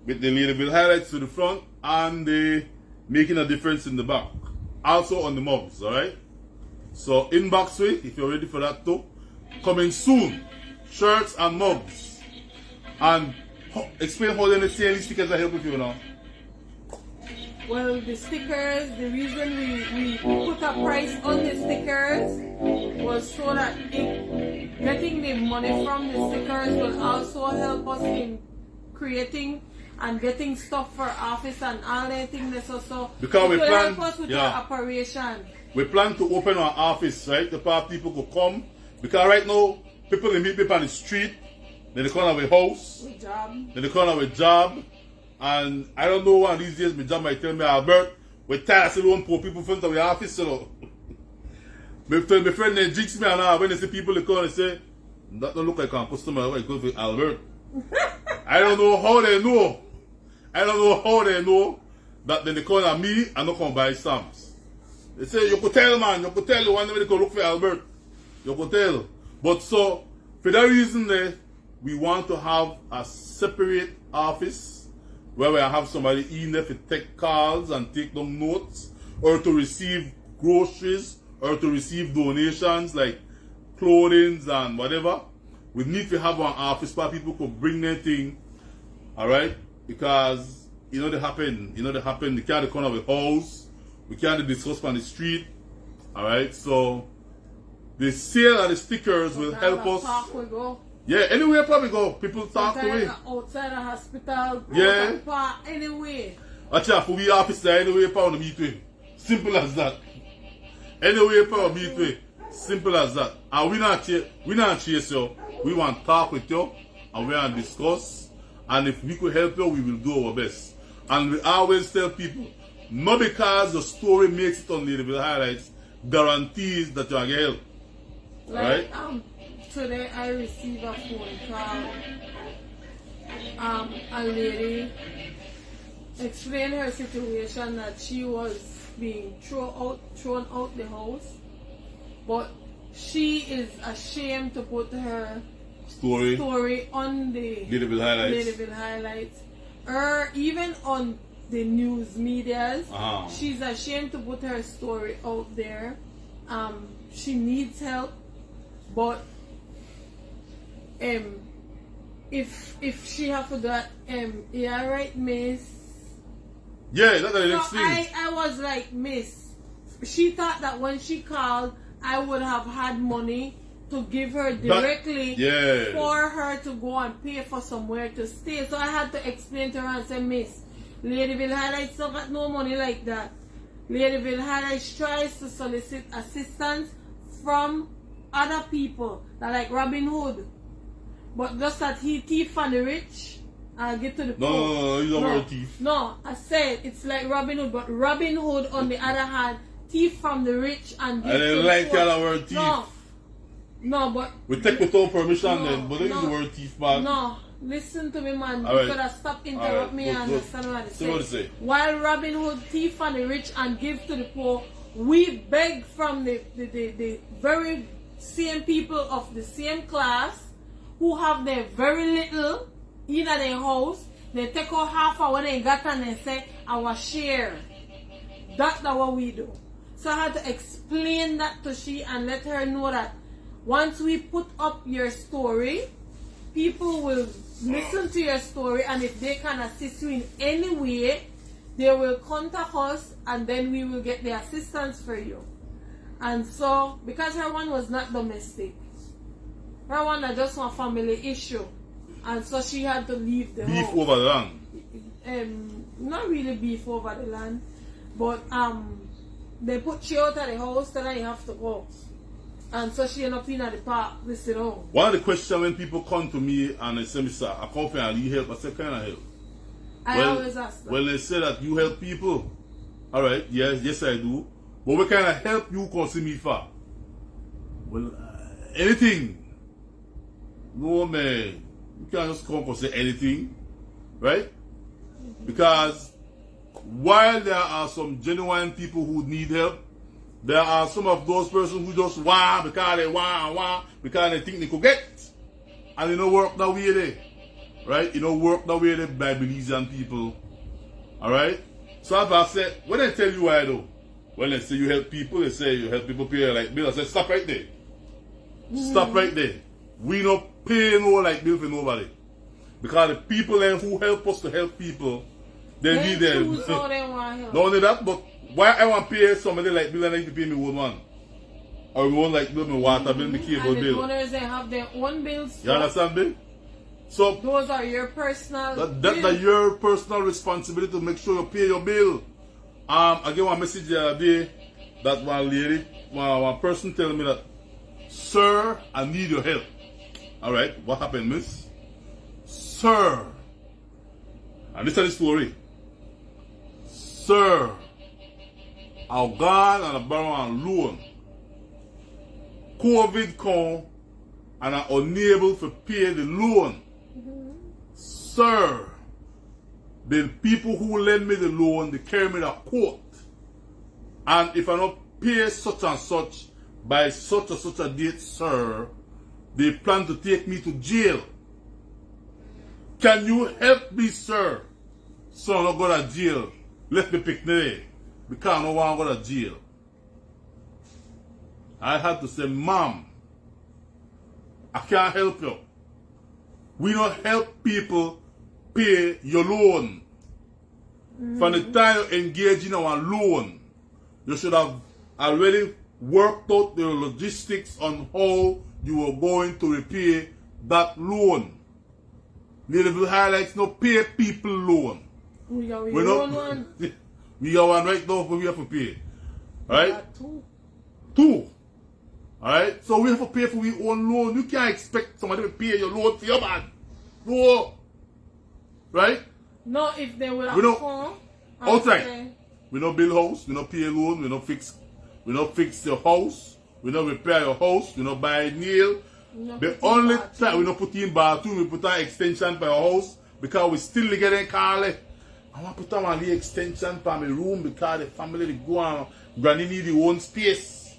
with the Ladyville highlights to the front and the making a difference in the back. Also on the mugs, alright? So inbox way if you're ready for that too. Coming soon. Shirts and mugs. And explain how the CNE stickers are helping you now. Well, the stickers, the reason we put a price on the stickers was so that getting the money from the stickers will also help us in creating and getting stuff for office and all that thing. So because it will help us with our operation. We plan to open our office, right? The part people could come. Because right now, people they meet people on the street, then they come out with house, then they come out with job. And I don't know one of these days, my job might tell me, Albert, we're tired of seeing poor people in front of the office, you know. My friend they jinx me and when they see people they come and say, that don't look like a customer, I go for Albert. I don't know how they know. That then they call on me and not come buy stamps. They say, you could tell man, you could tell the one day they go look for Albert. You could tell. But so, for that reason we want to have a separate office where we have somebody in there to take calls and take down notes, or to receive groceries, or to receive donations like clothing and whatever. We need to have an office where people could bring their thing, alright? Because, they happen, they can't come out of the house, we can't discuss on the street, alright? So, the sale of the stickers will help us. Park we go. Yeah, anywhere probably go. People talk away. Outside the hospital, yeah. Park, anyway. Actually, for we office there, anywhere power meet way. Simple as that. Anywhere power meet way. Simple as that. And we not chase you. We want to talk with you and we want to discuss. And if we could help you, we will do our best. And we always tell people, not because the story makes it on Ladyville Highlights, guarantees that you are get help. Like, today I received a phone call. A lady explained her situation that she was being thrown out the house, but she is ashamed to put her story on the Ladyville Highlights. Or even on the news medias, she's ashamed to put her story out there. She needs help, but if she have to do that, yeah, right, miss. Yeah, that's the next thing. I was like, miss. She thought that when she called, I would have had money to give her directly for her to go and pay for somewhere to stay. So I had to explain to her and say, miss, Ladyville Highlights don't got no money like that. Ladyville Highlights tries to solicit assistance from other people, that like Robin Hood. But just that he thief from the rich and give to the poor. No, he's not a thief. No, I said it's like Robin Hood, but Robin Hood on the other hand, thief from the rich and give I to didn't the like poor. that word thief. No, but We take without permission then, but they use the word thief, man. no, listen to me, man. All You right. could have stopped interrupt All right. me Good, and good. understand what I See what it say. While Robin Hood thief from the rich and give to the poor, we beg from the very same people of the same class who have their very little in their house. They take out half of what they got and they say, our share. That's what we do. So I had to explain that to she and let her know that once we put up your story, people will listen to your story, and if they can assist you in any way, they will contact us and then we will get the assistance for you. And so, because her one was not domestic, her one was just one family issue, and so she had to leave the Beef house. over the land. Not really beef over the land, but they put she out of the house, tell her you have to go. And so she ended up in the park, this sit down. One of the questions when people come to me and they say, Mr. I come for and you help, I say, kind of help. I always ask them. Well, they say that you help people. Alright, yes I do. But what kind of help you can see me for? Well, anything. No, man. You can't just come and say anything. Right? Because while there are some genuine people who need help, there are some of those persons who just want because they want because they think they could get. And it don't work that way there. Right? It don't work that way there by Belizean people. Alright? So as I said, when I tell you why though, when they say you help people, they say you help people pay like bill. I said stop right there. Stop right there. We don't pay no like bill for nobody. Because the people then who help us to help people, they need them. choose how they want help. Not only that, but why I want to pay somebody like bill and I need to pay me one? Or we won't like bill me water bill, me cable And the bill. donors, they have their own bills. You understand me? So Those are your personal that's bills. your personal responsibility to make sure you pay your bill. I get one message the other day that one lady, one person telling me that, sir, I need your help. Alright, what happened, miss? Sir, and this is the story. Sir, I've gone and I borrow a loan. COVID come and I'm unable to pay the loan. Sir, the people who lend me the loan, they carry me to court. And if I don't pay such and such by such and such a date, sir, they plan to take me to jail. Can you help me, sir? So I don't go to jail. Let me pick me because I don't want to go to jail. I had to say, ma'am, I can't help you. We don't help people pay your loan. From the time you engage in our loan, you should have already worked out the logistics on how you were going to repay that loan. Ladyville Highlights no pay people loan. We got We your don't. own one. We got one right now, but we have to pay. Right? Got two. Two. Alright? So we have to pay for our own loan. You can't expect somebody to pay your loan for your man. No. Right? No, if they will We don't- afford. Outside. We don't build house, we don't pay a loan, we don't fix your house, we don't repair your house, we don't buy nail. The only time we don't put in bathroom, we put an extension by our house because we still getting Carly. I want to put on the extension for my room because the family they go on. Granny need the own space.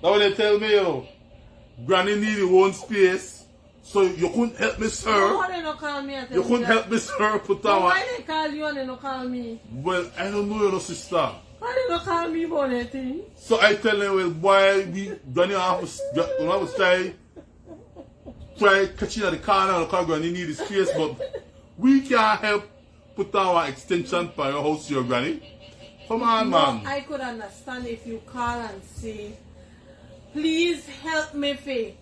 That's what they tell me, yo. Granny need the own space. So you couldn't help me, sir. Why they not call me? You couldn't help me, sir. Put So on. why they call you and they not call me? Well, I don't know your sister. Why they not call me about anything? So I tell them, well, why we Granny when I was try catching at the corner of the car, Granny need the space, but we can't help put our extension for your house, your Granny. Come on, No, man. I could understand if you call and say, please help me for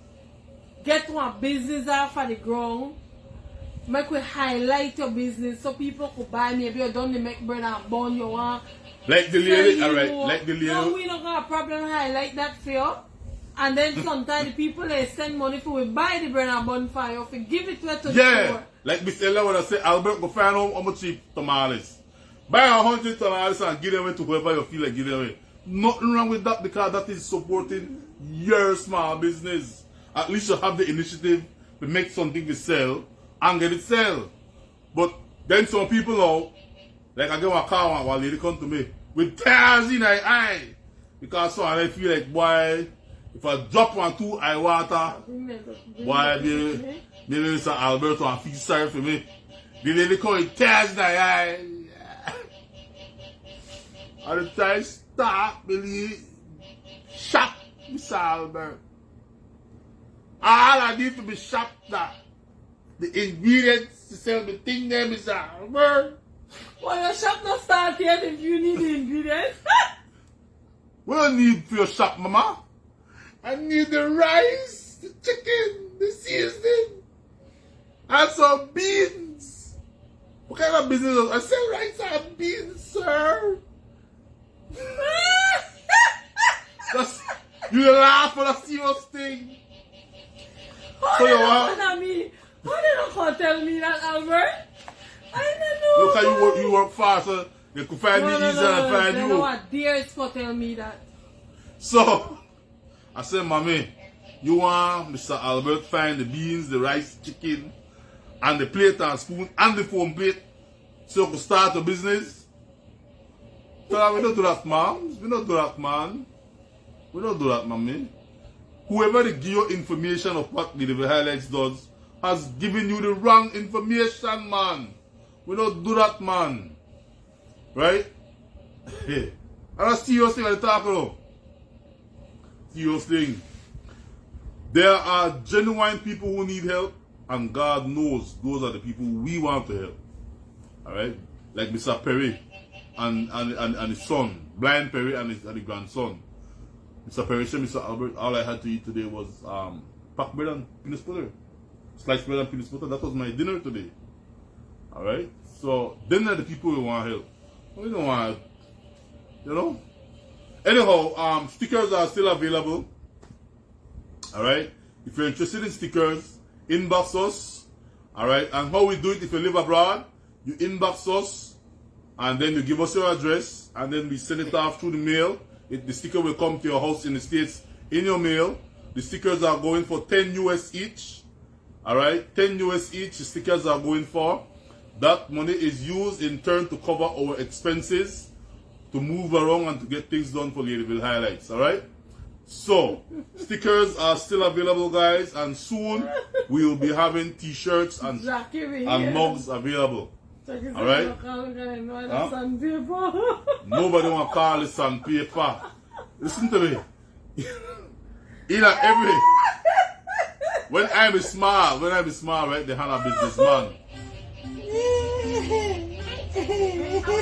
get one business off of the ground. Make we highlight your business so people could buy. Maybe you don't make bread and bun you want. Like the lady, So, alright, like the lady. No, we don't got a problem highlight that for you. And then sometimes the people they send money for we buy the bread and bonfire for give it to her to the Yeah, store. like Mr. Ella would have said, Albert, go find out how much cheap tamales. Buy 100 tamales and give them away to whoever you feel like giving away. Nothing wrong with that because that is supporting your small business. At least you have the initiative to make something to sell and get it sell. But then some people now, like I get my car one lady come to me with tears in her eye. Because so I feel like, boy, if I drop 1, 2 eye water, why maybe Mr. Alberto and feel sorry for me. The lady come with tears in her eye. And the time start really shop Mr. Albert. All I need to be shopped that the ingredients to sell the thing there, Mr. Albert. Well, your shop not start yet if you need the ingredients. What do I need for your shop, mama? I need the rice, the chicken, the seasoning, and some beans. What kind of business? I sell rice and beans, sir. That's, you laugh for the serious thing. So you want? Why did you not tell me that, Albert? I don't know. Look how you work fast, so they could find me easier than find You you. know what? Dear Scott tell me that. So, I said, mommy, you want Mr. Albert find the beans, the rice, chicken, and the plate and spoon, and the foam plate, so you can start a business? So we don't do that, mom. We don't do that, man. We don't do that, mommy. Whoever they give you information of what Ladyville Highlights does has given you the wrong information, man. We don't do that, man. Right? Hey. And that's serious thing I talk about. Serious thing. There are genuine people who need help, and God knows those are the people we want to help. Alright? Like Mr. Perry and his son, Blind Perry and his grandson. Mr. Perry said, Mr. Albert, all I had to eat today was packed bread and peanut butter. Sliced bread and peanut butter. That was my dinner today. Alright? So, then are the people we want help. We don't want, you know? Anyhow, stickers are still available. Alright? If you're interested in stickers, inbox us. Alright? And how we do it, if you live abroad, you inbox us, and then you give us your address, and then we send it off through the mail. The sticker will come to your house in the States in your mail. The stickers are going for 10 US each. Alright? 10 US each, the stickers are going for. That money is used in turn to cover our expenses, to move around and to get things done for Ladyville Highlights. Alright? So, stickers are still available, guys, and soon we will be having t-shirts and mugs available. Alright? Huh? Nobody want to call it sandpaper. Listen to me. When I'm small, right, they have a businessman.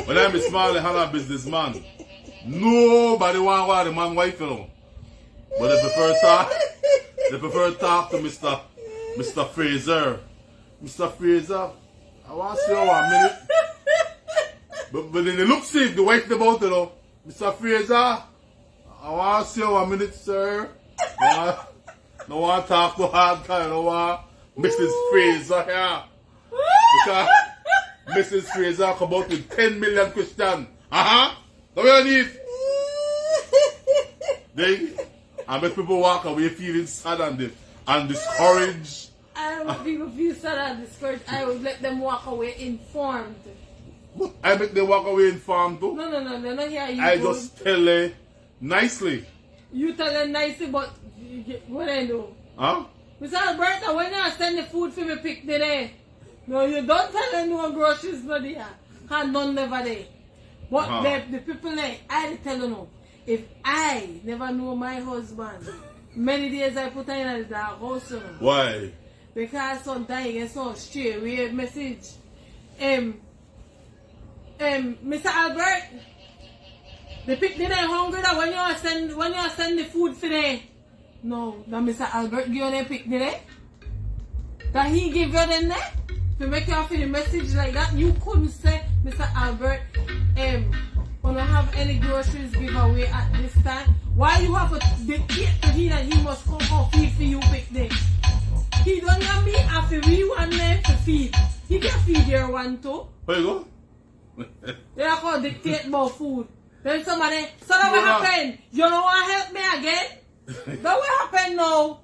When I'm small, they have a businessman. Nobody want the man wife, you know. But they prefer talk to Mr. Fraser. Mr. Fraser, I want to see you 1 minute. But then they look safe, the wife about, you know. Mr. Fraser, I want to see you 1 minute, sir. No want to talk to hard guy, no want Mrs. Fraser here. Because Mrs. Fraser come out with 10 million questions. That's what you need. Then, I make people walk away feeling sad and discouraged. I don't want people feel sad and discouraged. I would let them walk away informed. What? I make them walk away informed too? No, they're not here. I just tell them nicely. You tell them nicely, but what I do? Huh? Mr. Alberta, when you send the food for me pick today, no, you don't tell them no groceries not there. And none never there. But the people there, I tell you no. If I never know my husband, many days I put in the dark house. Why? Because sometimes you get so straight away message. Mr. Albert, the pick dinner hungry that when you send the food for them. No, that Mr. Albert give you the pick dinner. That he give you them there to make you feel the message like that. You couldn't say, Mr. Albert, or not have any groceries giveaway at this time, why you have to dictate to him that he must come and feed for you picnic? He don't have me after we one man to feed. He can feed your one too. Where you go? They are called dictate about food. Then somebody, so that what happened? You don't want to help me again? That what happened now?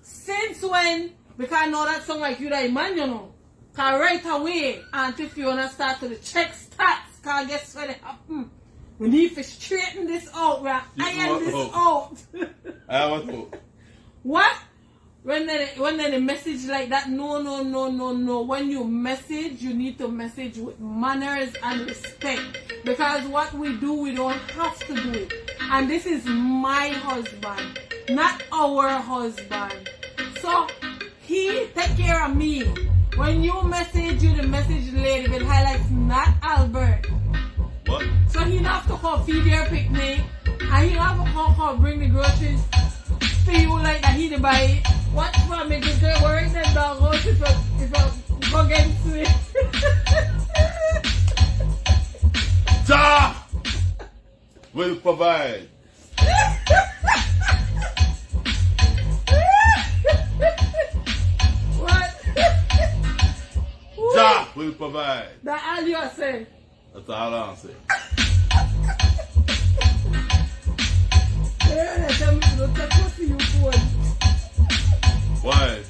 Since when? Because I know that song like you that man, you know. Cause right away, Auntie Fiona start to check stats. Cause guess what happened? We need to straighten this out, right? Iron this out. I want to. What? When they message like that, no. When you message, you need to message with manners and respect. Because what we do, we don't have to do it. And this is my husband, not our husband. So, he take care of me. When you message, you the message Ladyville highlights, not Albert. What? So he have to come feed your picnic, and he have to come bring the groceries to you like that he to buy it. What's for me? Because they're worried that dog house if I go get sweet. Jah will provide. What? Jah will provide. That all you are saying. That's all I'm saying. Yeah, they tell me to don't take what you phone. Why?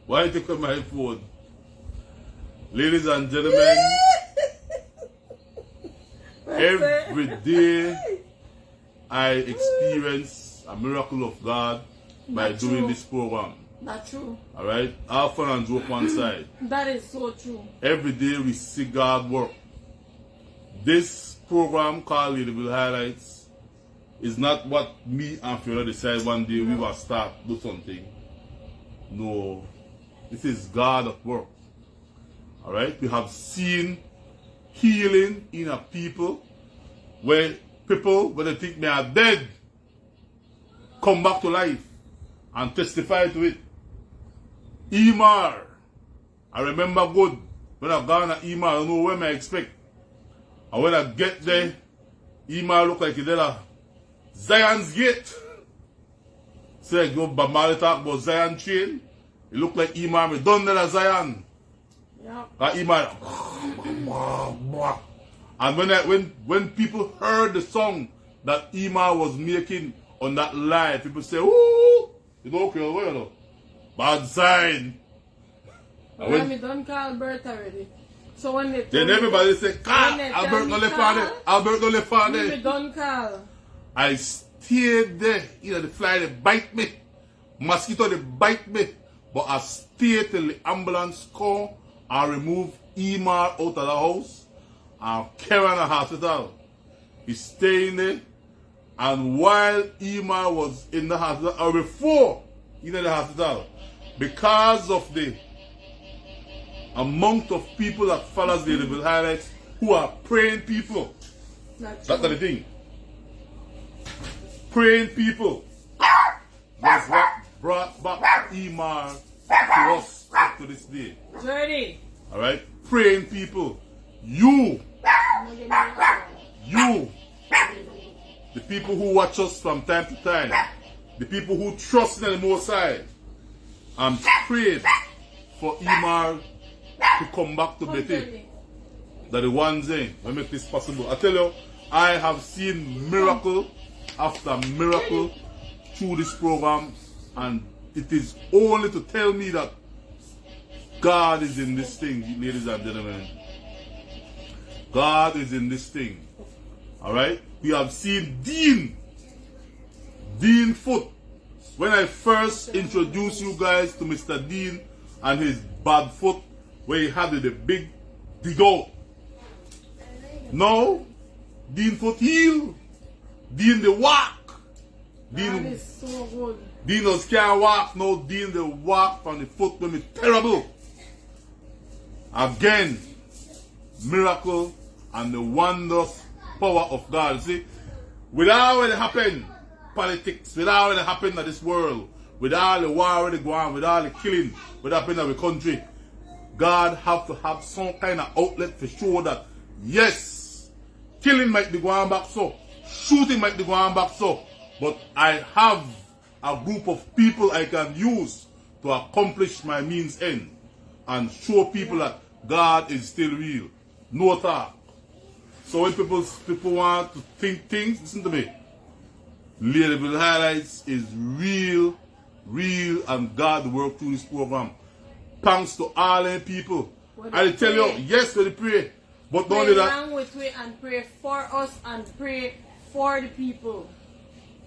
Why you take my phone? Ladies and gentlemen, every day I experience a miracle of God by Not doing true. this program. Not true. Alright? Have fun and joke one side. That is so true. Every day we see God work. This program called Ladyville Highlights is not what me and Fiona decide one day we will start do something. No. This is God at work. Alright? We have seen healing in a people where people, when they think they are dead, come back to life and testify to it. Emar. I remember good when I gone to Emar, I don't know where I expect. And when I get there, Emar look like he did a Zion's Gate. So I go Bob Marley talk about Zion train. It look like Emar me done there at Zion. Yeah. Emar. And when people heard the song that Emar was making on that live, people say, ooh, you don't care, you know. Bad sign. But when me done call Bert already. So when they Then everybody say, "Call Albert no left on it. Albert no left on me it." done call. I stayed there. You know, the fly they bite me. Mosquito they bite me. But I stayed till the ambulance come and remove Emar out of the house and carry him to the hospital. He's staying there. And while Emar was in the hospital, or before in the hospital, because of the amount of people that follows the Ladyville Highlights who are praying people. That's That's the thing. Praying people. That's what brought back Emar to us to this day. Journey. Alright? Praying people. You, the people who watch us from time to time, the people who trust in the Most High, I'm praying for Emar to come back to Betty. That the one thing will make this possible. I tell you, I have seen miracle after miracle through this program, and it is only to tell me that God is in this thing, ladies and gentlemen. God is in this thing. Alright? We have seen Dean Foot. When I first introduced you guys to Mr. Dean and his bad foot, where he had the big dig out. Now, Dean Foot healed. Dean the walk. That is so good. Dean was can't walk. Now Dean the walk from the foot when it's terrible. Again, miracle and the wondrous power of God. See, without what happened, politics, without what happened in this world, with all the war that go on, with all the killing, what happened in the country, God have to have some kind of outlet to show that, yes, killing might be going back so, shooting might be going back so, but I have a group of people I can use to accomplish my means end and show people that God is still real. No talk. So when people want to think things, listen to me. Ladyville Highlights is real, and God work through this program. Thanks to all them people. I tell you, yes, we pray. But don't do that. Pray along with we and pray for us and pray for the people.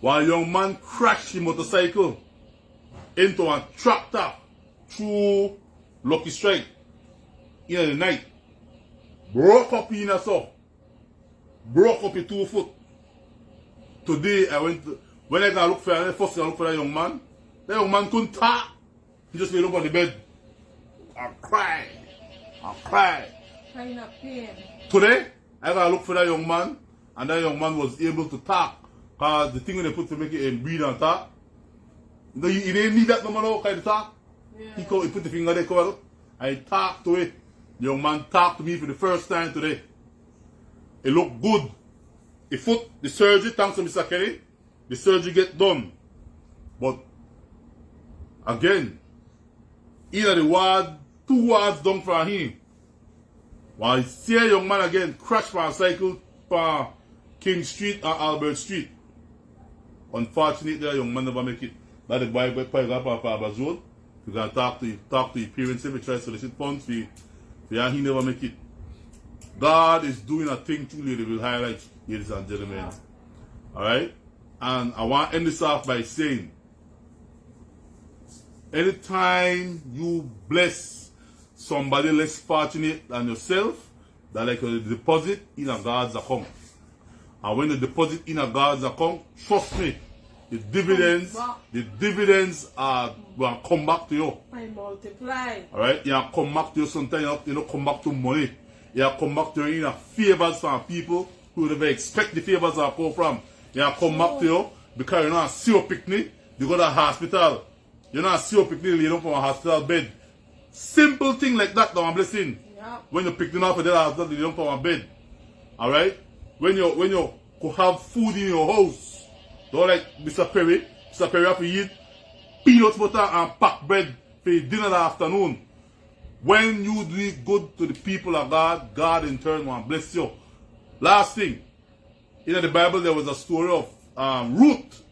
One young man crashed his motorcycle into a tractor through Lucky Strike in the night. Broke up in a saw. Broke up in 2 foot. Today when I got look for first I look for that young man couldn't talk. He just laid up on the bed and cried. Kind of pain. Today, I got to look for that young man, and that young man was able to talk. Because the thing when they put to make it and breathe and talk, he didn't need that no more kind of talk. Yeah. He put the finger there, covered up. I talked to it. The young man talked to me for the first time today. It looked good. The surgery, thanks to Mr. Kelly, the surgery get done. But, again, either the ward, 2 wards down from him. While I see a young man again crash from a cycle from King Street and Albert Street. Unfortunately, the young man never make it. That the boy got up on Farber's Road. You can talk to your parents if you try to solicit funds for he never make it. God is doing a thing through Ladyville Highlights, ladies and gentlemen. Alright? And I want to end this off by saying, anytime you bless somebody less fortunate than yourself, that like a deposit in a God's account. And when you deposit in a God's account, trust me, the dividends are will come back to you. I multiply. Alright? You come back to you sometimes, you don't come back to money. You come back to you in favors from people who never expect the favors that come from. You come back to you because you're not see your picnic, you go to the hospital. You're not see your picnic, you don't from a hospital bed. Simple thing like that, though, I'm blessing. Yeah. When you're picking up a dead hospital, you don't from a bed. Alright? When you could have food in your house, don't like Mr. Perry have to eat peanut butter and packed bread for dinner that afternoon. When you do it good to the people of God, God in turn will bless you. Last thing, in the Bible there was a story of Ruth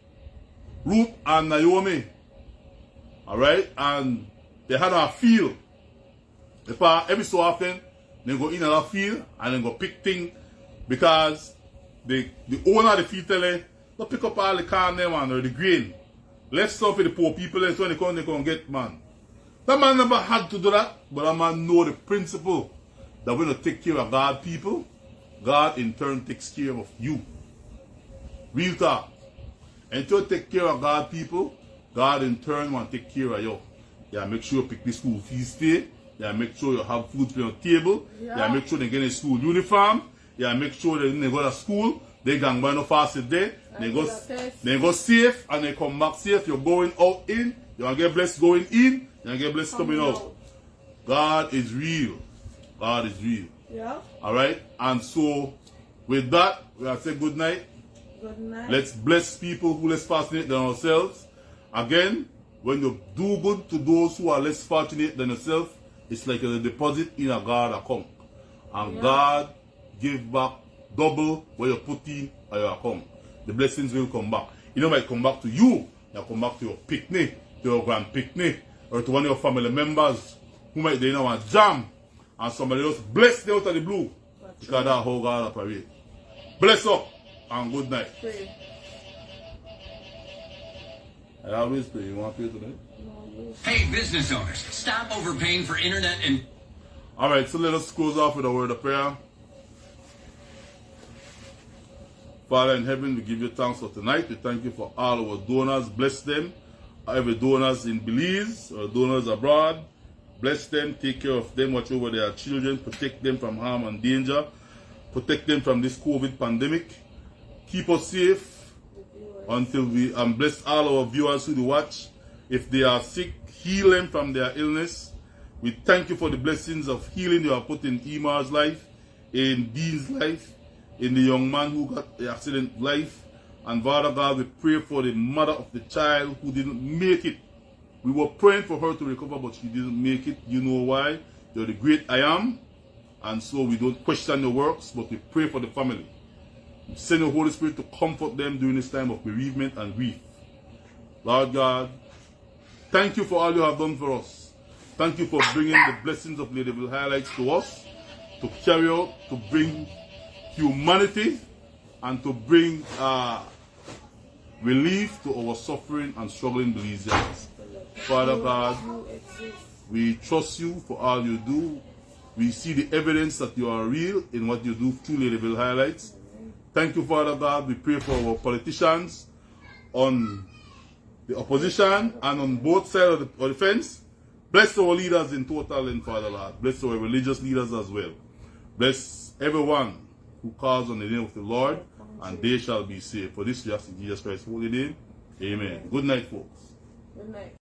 and Naomi. Alright? And they had a field. Every so often, they go in a field and then go pick things because the owner of the field tell them, don't pick up all the corn there, man, or the grain. Left some for the poor people and so they can get, man. That man never had to do that, but that man know the principle that when you take care of God's people, God in turn takes care of you. Real talk. Until you take care of God's people, God in turn will take care of you. Yeah, make sure you pick the school fees pay. Yeah, make sure you have food on the table. Yeah, make sure they get a school uniform. Yeah, make sure they go to school. They can buy no fast day. They go safe and they come back safe. You're going out in. You want to get blessed going in. You want to get blessed coming out. God is real. God is real. Yeah. Alright? And so, with that, we have to say good night. Good night. Let's bless people who are less fortunate than ourselves. Again, when you do good to those who are less fortunate than yourself, it's like a deposit in a God account. And God give back double what you put in your account. The blessings will come back. You know, it might come back to you. It'll come back to your picnic, to your grand picnic, or to one of your family members who might they know want jam, and somebody else bless them out of the blue. Because that's how God operates. Bless up and good night. Pray. I always pray. You want to pray tonight? Hey, business owners, stop overpaying for internet and... Alright, so let us close off with a word of prayer. Father in heaven, we give you thanks for tonight. We thank you for all our donors. Bless them. Every donors in Belize or donors abroad. Bless them. Take care of them. Watch over their children. Protect them from harm and danger. Protect them from this COVID pandemic. Keep us safe until we bless all our viewers who do watch. If they are sick, heal them from their illness. We thank you for the blessings of healing you have put in Emar's life, in Dean's life, in the young man who got the accident life. And Father God, we pray for the mother of the child who didn't make it. We were praying for her to recover, but she didn't make it. You know why? You're the great I am. And so we don't question your works, but we pray for the family. Send the Holy Spirit to comfort them during this time of bereavement and grief. Lord God, thank you for all you have done for us. Thank you for bringing the blessings of Ladyville Highlights to us, to carry out, to bring humanity, and to bring relief to our suffering and struggling Belizeans. Father God, we trust you for all you do. We see the evidence that you are real in what you do through Ladyville Highlights. Thank you, Father God. We pray for our politicians on the opposition and on both sides of the fence. Bless our leaders in total, and Father Lord. Bless our religious leaders as well. Bless everyone who calls on the name of the Lord, and they shall be saved. For this we ask in Jesus Christ's holy name. Amen. Good night, folks. Good night.